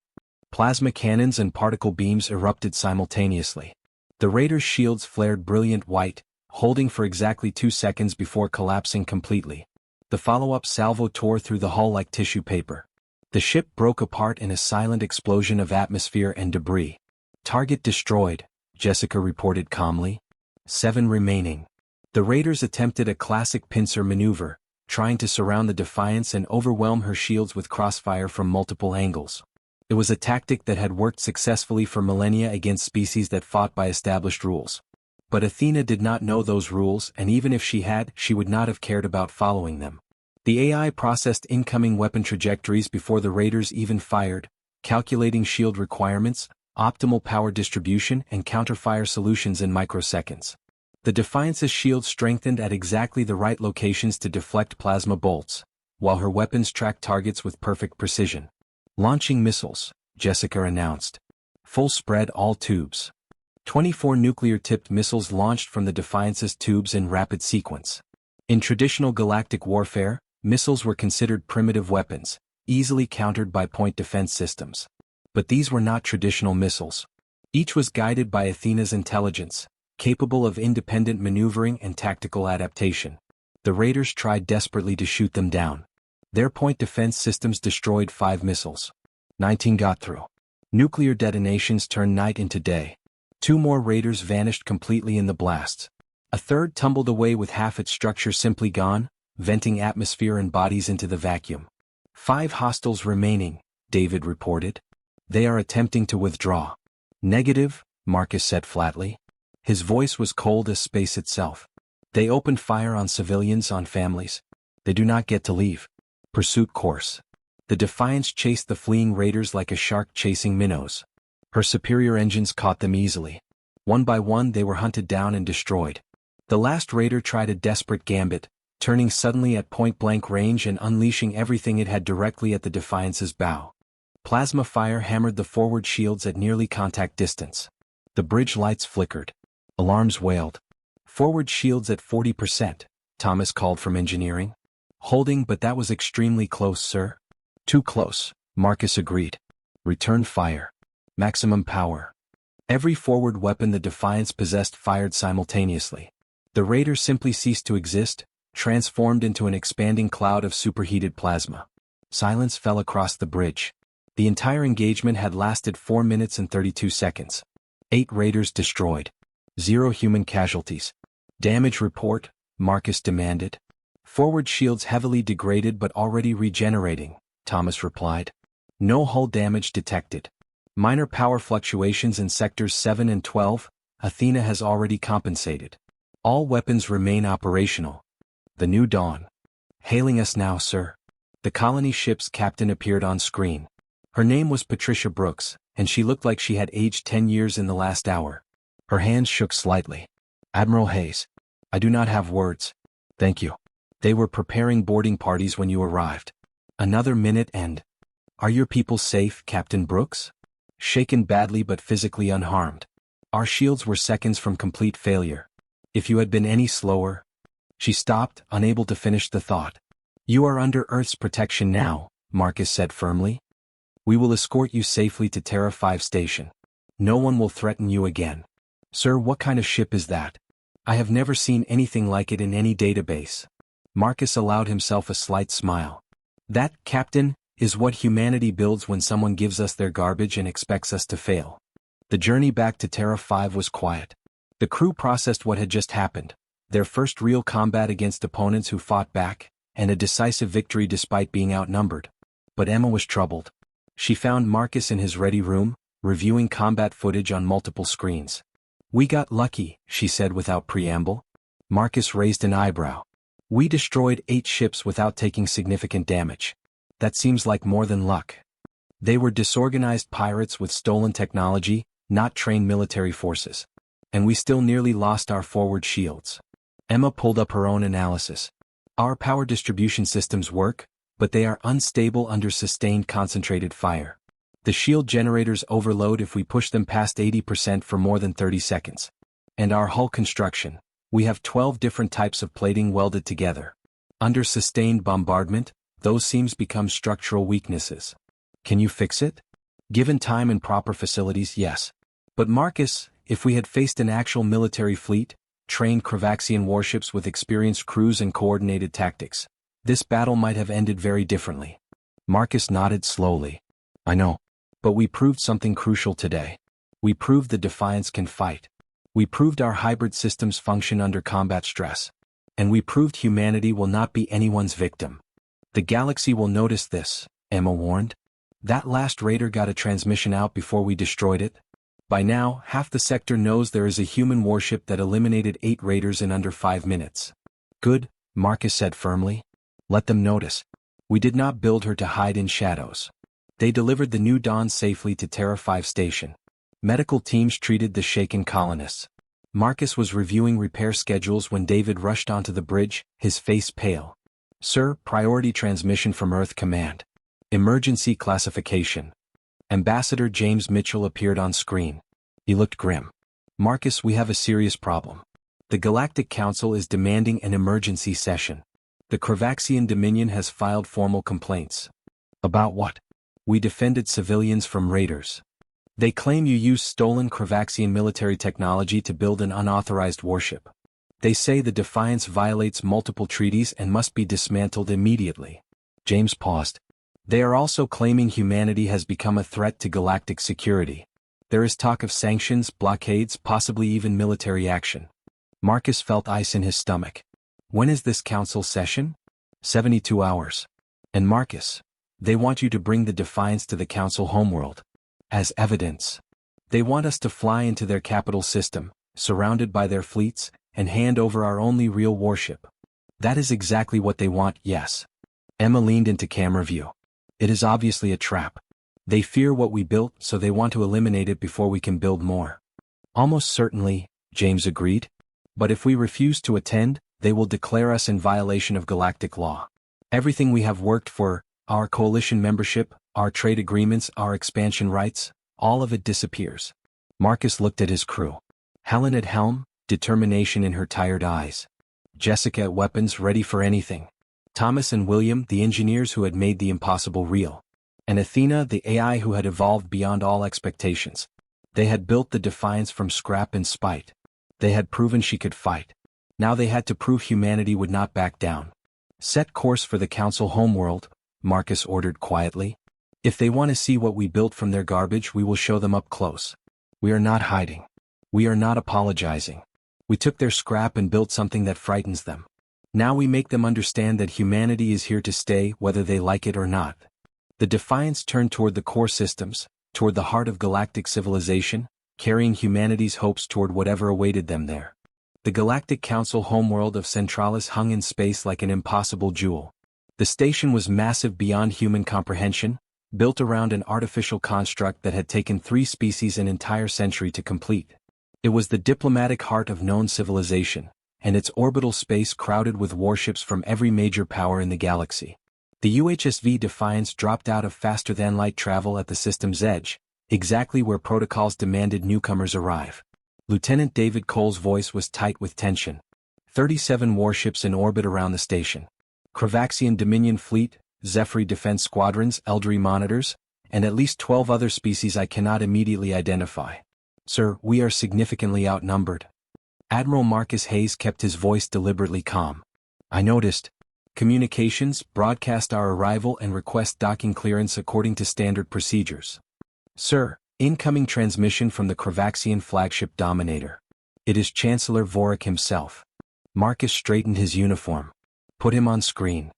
Plasma cannons and particle beams erupted simultaneously. The raider's shields flared brilliant white, holding for exactly 2 seconds before collapsing completely. The follow-up salvo tore through the hull like tissue paper. The ship broke apart in a silent explosion of atmosphere and debris. Target destroyed, Jessica reported calmly. 7 remaining. The raiders attempted a classic pincer maneuver, trying to surround the Defiance and overwhelm her shields with crossfire from multiple angles. It was a tactic that had worked successfully for millennia against species that fought by established rules. But Athena did not know those rules, and even if she had, she would not have cared about following them. The AI processed incoming weapon trajectories before the raiders even fired, calculating shield requirements, optimal power distribution, and counterfire solutions in microseconds. The Defiance's shields strengthened at exactly the right locations to deflect plasma bolts, while her weapons tracked targets with perfect precision. Launching missiles, Jessica announced. Full spread all tubes. 24 nuclear-tipped missiles launched from the Defiance's tubes in rapid sequence. In traditional galactic warfare, missiles were considered primitive weapons, easily countered by point defense systems. But these were not traditional missiles. Each was guided by Athena's intelligence, capable of independent maneuvering and tactical adaptation. The raiders tried desperately to shoot them down. Their point defense systems destroyed 5 missiles. 19 got through. Nuclear detonations turned night into day. 2 more raiders vanished completely in the blasts. A third tumbled away with half its structure simply gone, venting atmosphere and bodies into the vacuum. 5 hostiles remaining, David reported. They are attempting to withdraw. Negative, Marcus said flatly. His voice was cold as space itself. They opened fire on civilians, on families. They do not get to leave. Pursuit course. The Defiance chased the fleeing raiders like a shark chasing minnows. Her superior engines caught them easily. One by one they were hunted down and destroyed. The last raider tried a desperate gambit, turning suddenly at point-blank range and unleashing everything it had directly at the Defiance's bow. Plasma fire hammered the forward shields at nearly contact distance. The bridge lights flickered. Alarms wailed. Forward shields at 40%, Thomas called from engineering. Holding, but that was extremely close, sir. Too close, Marcus agreed. Return fire. Maximum power. Every forward weapon the Defiance possessed fired simultaneously. The raider simply ceased to exist, transformed into an expanding cloud of superheated plasma. Silence fell across the bridge. The entire engagement had lasted 4 minutes and 32 seconds. 8 raiders destroyed. 0 human casualties. Damage report, Marcus demanded. Forward shields heavily degraded but already regenerating, Thomas replied. No hull damage detected. Minor power fluctuations in sectors 7 and 12, Athena has already compensated. All weapons remain operational. The new dawn. Hailing us now, sir. The colony ship's captain appeared on screen. Her name was Patricia Brooks, and she looked like she had aged 10 years in the last hour. Her hands shook slightly. Admiral Hayes. I do not have words. Thank you. They were preparing boarding parties when you arrived. Another minute and... Are your people safe, Captain Brooks? Shaken badly but physically unharmed. Our shields were seconds from complete failure. If you had been any slower... She stopped, unable to finish the thought. You are under Earth's protection now, Marcus said firmly. We will escort you safely to Terra 5 station. No one will threaten you again. Sir, what kind of ship is that? I have never seen anything like it in any database. Marcus allowed himself a slight smile. That, Captain, is what humanity builds when someone gives us their garbage and expects us to fail. The journey back to Terra 5 was quiet. The crew processed what had just happened, their first real combat against opponents who fought back, and a decisive victory despite being outnumbered. But Emma was troubled. She found Marcus in his ready room, reviewing combat footage on multiple screens. We got lucky, she said without preamble. Marcus raised an eyebrow. We destroyed 8 ships without taking significant damage. That seems like more than luck. They were disorganized pirates with stolen technology, not trained military forces. And we still nearly lost our forward shields. Emma pulled up her own analysis. Our power distribution systems work, but they are unstable under sustained concentrated fire. The shield generators overload if we push them past 80% for more than 30 seconds. And our hull construction, we have 12 different types of plating welded together. Under sustained bombardment, those seams become structural weaknesses. Can you fix it? Given time and proper facilities, yes. But Marcus, if we had faced an actual military fleet, trained Kravaxian warships with experienced crews and coordinated tactics, this battle might have ended very differently. Marcus nodded slowly. I know. But we proved something crucial today. We proved the Defiance can fight. We proved our hybrid systems function under combat stress. And we proved humanity will not be anyone's victim. The galaxy will notice this, Emma warned. That last raider got a transmission out before we destroyed it. By now, half the sector knows there is a human warship that eliminated 8 raiders in under 5 minutes. Good, Marcus said firmly. Let them notice. We did not build her to hide in shadows. They delivered the new dawn safely to Terra 5 station. Medical teams treated the shaken colonists. Marcus was reviewing repair schedules when David rushed onto the bridge, his face pale. Sir, priority transmission from Earth Command. Emergency classification. Ambassador James Mitchell appeared on screen. He looked grim. Marcus, we have a serious problem. The Galactic Council is demanding an emergency session. The Cravaxian Dominion has filed formal complaints. About what? We defended civilians from raiders. They claim you used stolen Cravaxian military technology to build an unauthorized warship. They say the Defiance violates multiple treaties and must be dismantled immediately. James paused. They are also claiming humanity has become a threat to galactic security. There is talk of sanctions, blockades, possibly even military action. Marcus felt ice in his stomach. When is this council session? 72 hours. And Marcus, they want you to bring the Defiance to the council homeworld. As evidence. They want us to fly into their capital system, surrounded by their fleets, and hand over our only real warship. That is exactly what they want, yes. Emma leaned into camera view. It is obviously a trap. They fear what we built, so they want to eliminate it before we can build more. Almost certainly, James agreed. But if we refuse to attend, they will declare us in violation of galactic law. Everything we have worked for, our coalition membership, our trade agreements, our expansion rights, all of it disappears. Marcus looked at his crew. Helen at helm, determination in her tired eyes. Jessica at weapons, ready for anything. Thomas and William, the engineers who had made the impossible real. And Athena, the AI who had evolved beyond all expectations. They had built the Defiance from scrap and spite. They had proven she could fight. Now they had to prove humanity would not back down. Set course for the council homeworld, Marcus ordered quietly. If they want to see what we built from their garbage, we will show them up close. We are not hiding. We are not apologizing. We took their scrap and built something that frightens them. Now we make them understand that humanity is here to stay, whether they like it or not. The Defiance turned toward the core systems, toward the heart of galactic civilization, carrying humanity's hopes toward whatever awaited them there. The Galactic Council homeworld of Centralis hung in space like an impossible jewel. The station was massive beyond human comprehension, built around an artificial construct that had taken 3 species an entire century to complete. It was the diplomatic heart of known civilization, and its orbital space crowded with warships from every major power in the galaxy. The UHSV Defiance dropped out of faster-than-light travel at the system's edge, exactly where protocols demanded newcomers arrive. Lieutenant David Cole's voice was tight with tension. 37 warships in orbit around the station. Cravaxian Dominion Fleet, Zephyr Defense Squadrons, Eldri Monitors, and at least 12 other species I cannot immediately identify. Sir, we are significantly outnumbered. Admiral Marcus Hayes kept his voice deliberately calm. I noticed. Communications, broadcast our arrival and request docking clearance according to standard procedures. Sir, incoming transmission from the Cravaxian flagship Dominator. It is Chancellor Vorik himself. Marcus straightened his uniform. Put him on screen.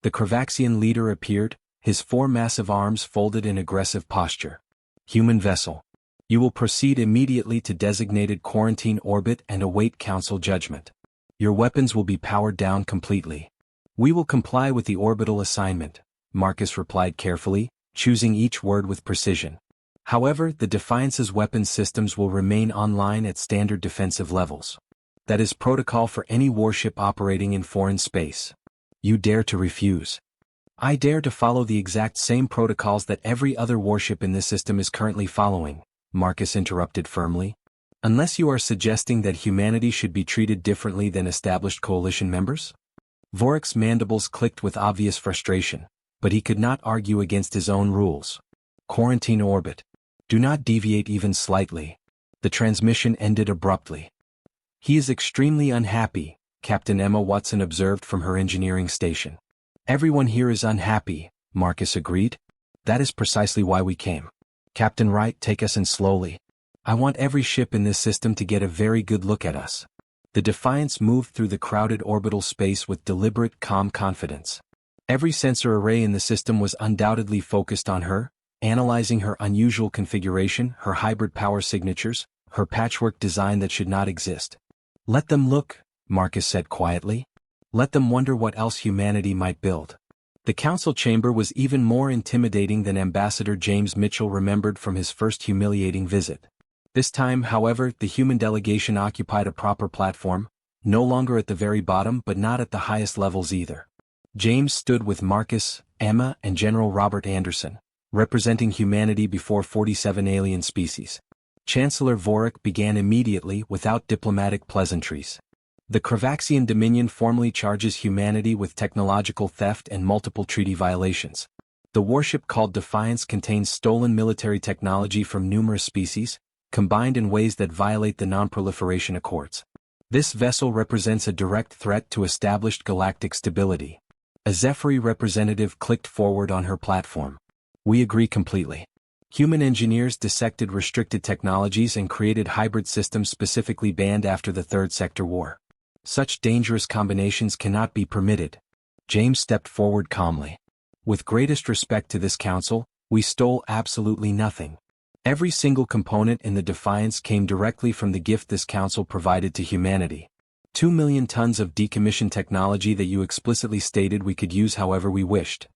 The Cravaxian leader appeared, his 4 massive arms folded in aggressive posture. Human vessel. You will proceed immediately to designated quarantine orbit and await council judgment. Your weapons will be powered down completely. We will comply with the orbital assignment, Marcus replied carefully, choosing each word with precision. However, the Defiance's weapons systems will remain online at standard defensive levels. That is protocol for any warship operating in foreign space. You dare to refuse. I dare to follow the exact same protocols that every other warship in this system is currently following, Marcus interrupted firmly. Unless you are suggesting that humanity should be treated differently than established coalition members? Vorik's mandibles clicked with obvious frustration, but he could not argue against his own rules. Quarantine orbit. Do not deviate even slightly. The transmission ended abruptly. He is extremely unhappy, Captain Emma Watson observed from her engineering station. Everyone here is unhappy, Marcus agreed. That is precisely why we came. Captain Wright, take us in slowly. I want every ship in this system to get a very good look at us. The Defiance moved through the crowded orbital space with deliberate, calm confidence. Every sensor array in the system was undoubtedly focused on her, analyzing her unusual configuration, her hybrid power signatures, her patchwork design that should not exist. "Let them look," Marcus said quietly. "Let them wonder what else humanity might build." The council chamber was even more intimidating than Ambassador James Mitchell remembered from his first humiliating visit. This time, however, the human delegation occupied a proper platform, no longer at the very bottom but not at the highest levels either. James stood with Marcus, Emma, and General Robert Anderson, representing humanity before 47 alien species. Chancellor Vorik began immediately without diplomatic pleasantries. The Kravaxian Dominion formally charges humanity with technological theft and multiple treaty violations. The warship called Defiance contains stolen military technology from numerous species, combined in ways that violate the Non-Proliferation Accords. This vessel represents a direct threat to established galactic stability. A Zephyri representative clicked forward on her platform. "We agree completely. Human engineers dissected restricted technologies and created hybrid systems specifically banned after the Third Sector War. Such dangerous combinations cannot be permitted." James stepped forward calmly. "With greatest respect to this council, we stole absolutely nothing. Every single component in the Defiance came directly from the gift this council provided to humanity. 2 million tons of decommissioned technology that you explicitly stated we could use however we wished.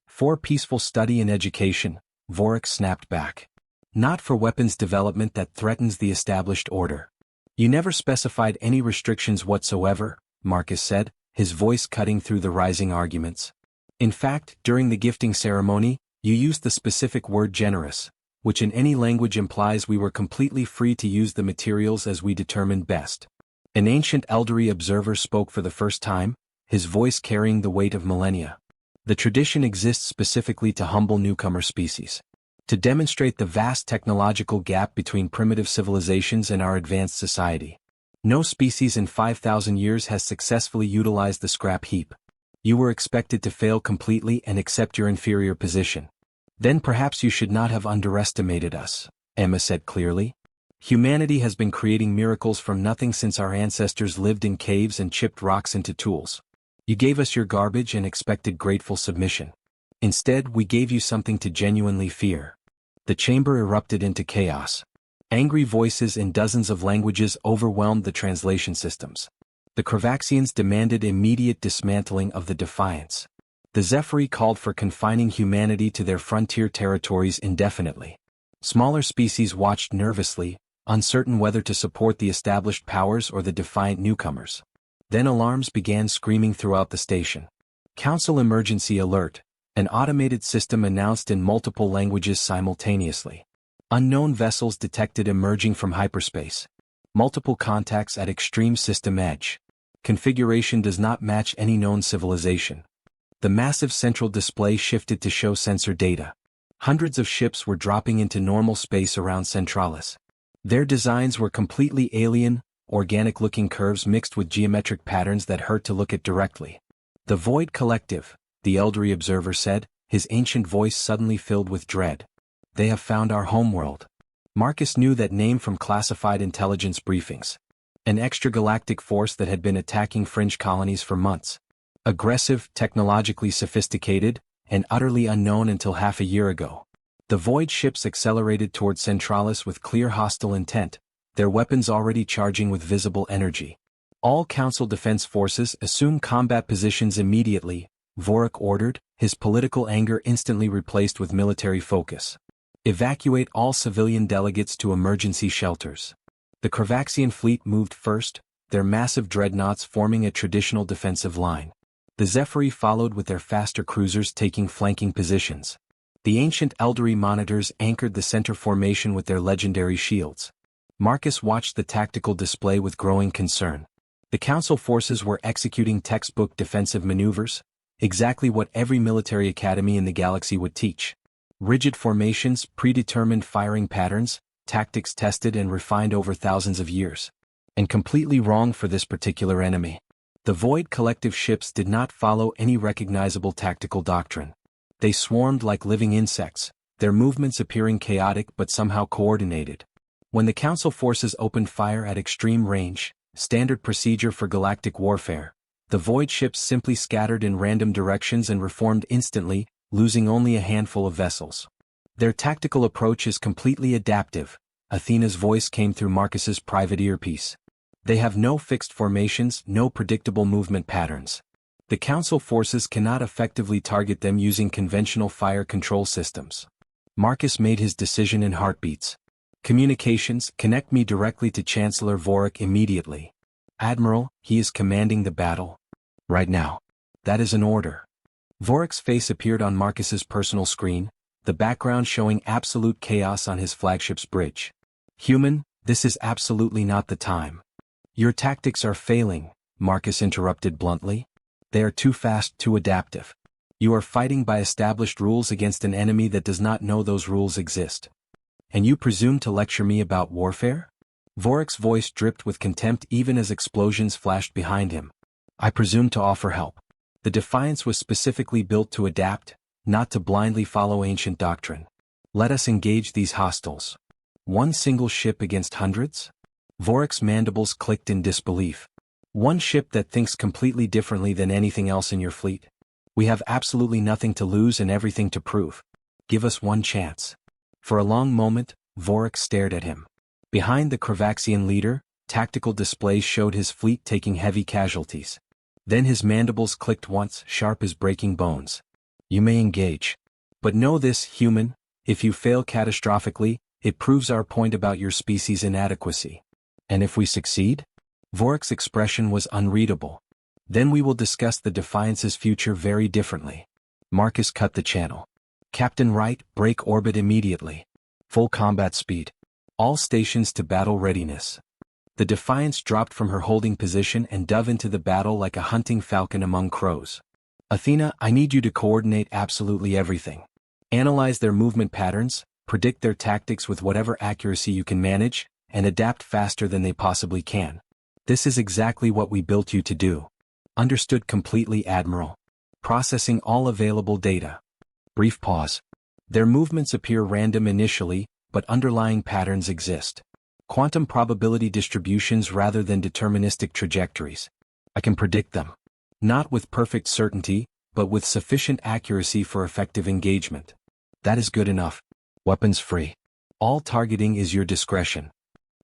For peaceful study and education," Vorik snapped back. "Not for weapons development that threatens the established order." "You never specified any restrictions whatsoever," Marcus said, his voice cutting through the rising arguments. "In fact, during the gifting ceremony, you used the specific word generous, which in any language implies we were completely free to use the materials as we determined best." An ancient elderly observer spoke for the first time, his voice carrying the weight of millennia. "The tradition exists specifically to humble newcomer species. To demonstrate the vast technological gap between primitive civilizations and our advanced society. No species in 5,000 years has successfully utilized the scrap heap. You were expected to fail completely and accept your inferior position. Then perhaps you should not have underestimated us," Emma said clearly. "Humanity has been creating miracles from nothing since our ancestors lived in caves and chipped rocks into tools. You gave us your garbage and expected grateful submission. Instead, we gave you something to genuinely fear." The chamber erupted into chaos. Angry voices in dozens of languages overwhelmed the translation systems. The Kravaxians demanded immediate dismantling of the Defiance. The Zephyri called for confining humanity to their frontier territories indefinitely. Smaller species watched nervously, uncertain whether to support the established powers or the defiant newcomers. Then alarms began screaming throughout the station. "Council Emergency Alert," an automated system announced in multiple languages simultaneously. "Unknown vessels detected emerging from hyperspace. Multiple contacts at extreme system edge. Configuration does not match any known civilization." The massive central display shifted to show sensor data. Hundreds of ships were dropping into normal space around Centralis. Their designs were completely alien, organic-looking curves mixed with geometric patterns that hurt to look at directly. "The Void Collective," the elderly observer said, his ancient voice suddenly filled with dread. "They have found our homeworld." Marcus knew that name from classified intelligence briefings. An extragalactic force that had been attacking fringe colonies for months. Aggressive, technologically sophisticated, and utterly unknown until half a year ago. The Void ships accelerated toward Centralis with clear hostile intent, their weapons already charging with visible energy. "All Council Defense Forces assume combat positions immediately," Vorik ordered, his political anger instantly replaced with military focus. "Evacuate all civilian delegates to emergency shelters." The Kravaxian fleet moved first, their massive dreadnoughts forming a traditional defensive line. The Zephyri followed with their faster cruisers taking flanking positions. The ancient elderly monitors anchored the center formation with their legendary shields. Marcus watched the tactical display with growing concern. The Council forces were executing textbook defensive maneuvers, exactly what every military academy in the galaxy would teach. Rigid formations, predetermined firing patterns, tactics tested and refined over thousands of years. And completely wrong for this particular enemy. The Void Collective ships did not follow any recognizable tactical doctrine. They swarmed like living insects, their movements appearing chaotic but somehow coordinated. When the Council forces opened fire at extreme range, Standard procedure for galactic warfare. The void ships simply scattered in random directions and reformed instantly, losing only a handful of vessels. Their tactical approach is completely adaptive. Athena's voice came through Marcus's private earpiece. They have no fixed formations, no predictable movement patterns. The Council forces cannot effectively target them using conventional fire control systems. Marcus made his decision in heartbeats. Communications, connect me directly to Chancellor Vorik immediately. Admiral, he is commanding the battle. Right now. That is an order. Vorik's face appeared on Marcus's personal screen, the background showing absolute chaos on his flagship's bridge. Human, this is absolutely not the time. Your tactics are failing, Marcus interrupted bluntly. They are too fast, too adaptive. You are fighting by established rules against an enemy that does not know those rules exist. And you presume to lecture me about warfare? Vorik's voice dripped with contempt even as explosions flashed behind him. I presume to offer help. The Defiance was specifically built to adapt, not to blindly follow ancient doctrine. Let us engage these hostiles. One single ship against hundreds? Vorik's mandibles clicked in disbelief. One ship that thinks completely differently than anything else in your fleet? We have absolutely nothing to lose and everything to prove. Give us one chance. For a long moment, Vorik stared at him. Behind the Kravaxian leader, tactical displays showed his fleet taking heavy casualties. Then his mandibles clicked once, sharp as breaking bones. You may engage. But know this, human, if you fail catastrophically, it proves our point about your species' inadequacy. And if we succeed? Vorik's expression was unreadable. Then we will discuss the Defiance's future very differently. Marcus cut the channel. Captain Wright, break orbit immediately. Full combat speed. All stations to battle readiness. The Defiance dropped from her holding position and dove into the battle like a hunting falcon among crows. Athena, I need you to coordinate absolutely everything. Analyze their movement patterns, predict their tactics with whatever accuracy you can manage, and adapt faster than they possibly can. This is exactly what we built you to do. Understood completely, Admiral. Processing all available data. Brief pause. Their movements appear random initially, but underlying patterns exist. Quantum probability distributions rather than deterministic trajectories. I can predict them. Not with perfect certainty, but with sufficient accuracy for effective engagement. That is good enough. Weapons free. All targeting is your discretion.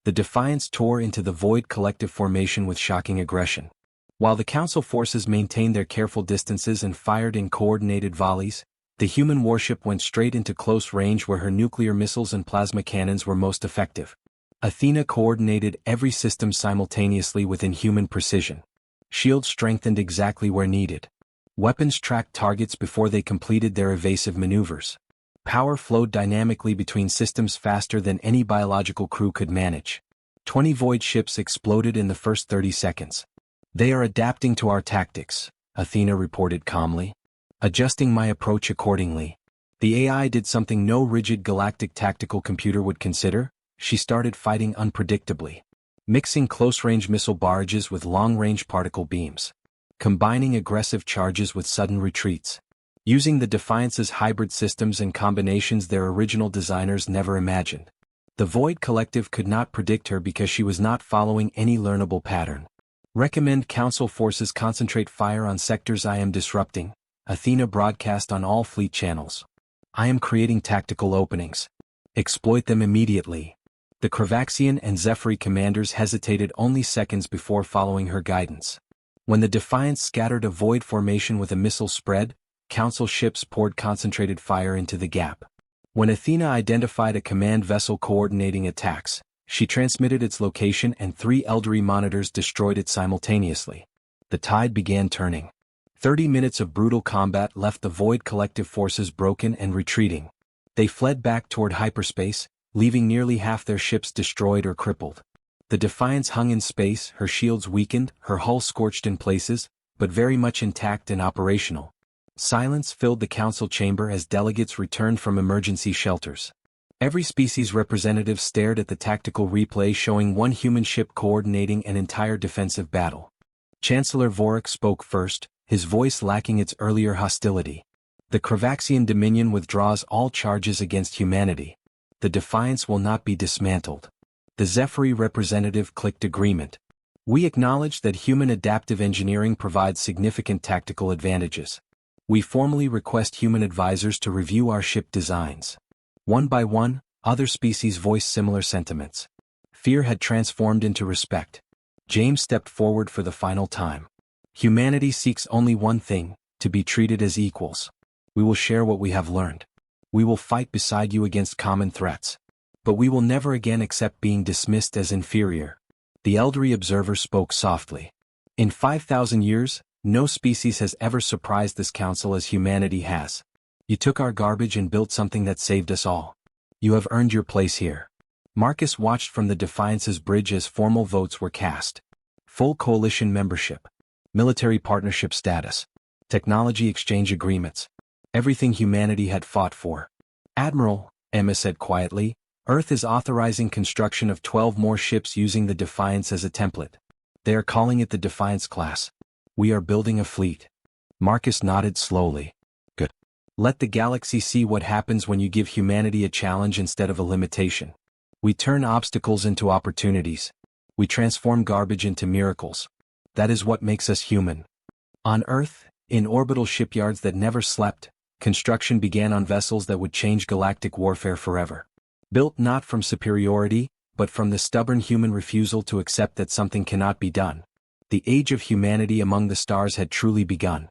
The Defiance tore into the Void collective formation with shocking aggression. While the Council forces maintained their careful distances and fired in coordinated volleys, the human warship went straight into close range where her nuclear missiles and plasma cannons were most effective. Athena coordinated every system simultaneously within human precision. Shields strengthened exactly where needed. Weapons tracked targets before they completed their evasive maneuvers. Power flowed dynamically between systems faster than any biological crew could manage. 20 void ships exploded in the first 30 seconds. They are adapting to our tactics, Athena reported calmly. Adjusting my approach accordingly. The AI did something no rigid galactic tactical computer would consider. She started fighting unpredictably. Mixing close-range missile barrages with long-range particle beams. Combining aggressive charges with sudden retreats. Using the Defiance's hybrid systems and combinations their original designers never imagined. The Void Collective could not predict her because she was not following any learnable pattern. Recommend Council forces concentrate fire on sectors I am disrupting. Athena broadcast on all fleet channels. I am creating tactical openings. Exploit them immediately. The Kravaxian and Zephyri commanders hesitated only seconds before following her guidance. When the Defiance scattered a void formation with a missile spread, Council ships poured concentrated fire into the gap. When Athena identified a command vessel coordinating attacks, she transmitted its location and 3 Eldari monitors destroyed it simultaneously. The tide began turning. 30 minutes of brutal combat left the Void collective forces broken and retreating. They fled back toward hyperspace, leaving nearly half their ships destroyed or crippled. The Defiance hung in space, her shields weakened, her hull scorched in places, but very much intact and operational. Silence filled the Council chamber as delegates returned from emergency shelters. Every species representative stared at the tactical replay showing one human ship coordinating an entire defensive battle. Chancellor Vorik spoke first, his voice lacking its earlier hostility. The Kravaxian Dominion withdraws all charges against humanity. The Defiance will not be dismantled. The Zephyri representative clicked agreement. We acknowledge that human adaptive engineering provides significant tactical advantages. We formally request human advisors to review our ship designs. One by one, other species voiced similar sentiments. Fear had transformed into respect. James stepped forward for the final time. Humanity seeks only one thing, to be treated as equals. We will share what we have learned. We will fight beside you against common threats. But we will never again accept being dismissed as inferior. The elderly observer spoke softly. In 5,000 years, no species has ever surprised this council as humanity has. You took our garbage and built something that saved us all. You have earned your place here. Marcus watched from the Defiance's bridge as formal votes were cast. Full coalition membership. Military partnership status. Technology exchange agreements. Everything humanity had fought for. Admiral, Emma said quietly, Earth is authorizing construction of 12 more ships using the Defiance as a template. They are calling it the Defiance class. We are building a fleet. Marcus nodded slowly. Good. Let the galaxy see what happens when you give humanity a challenge instead of a limitation. We turn obstacles into opportunities. We transform garbage into miracles. That is what makes us human. On Earth, in orbital shipyards that never slept, construction began on vessels that would change galactic warfare forever. Built not from superiority, but from the stubborn human refusal to accept that something cannot be done. The age of humanity among the stars had truly begun.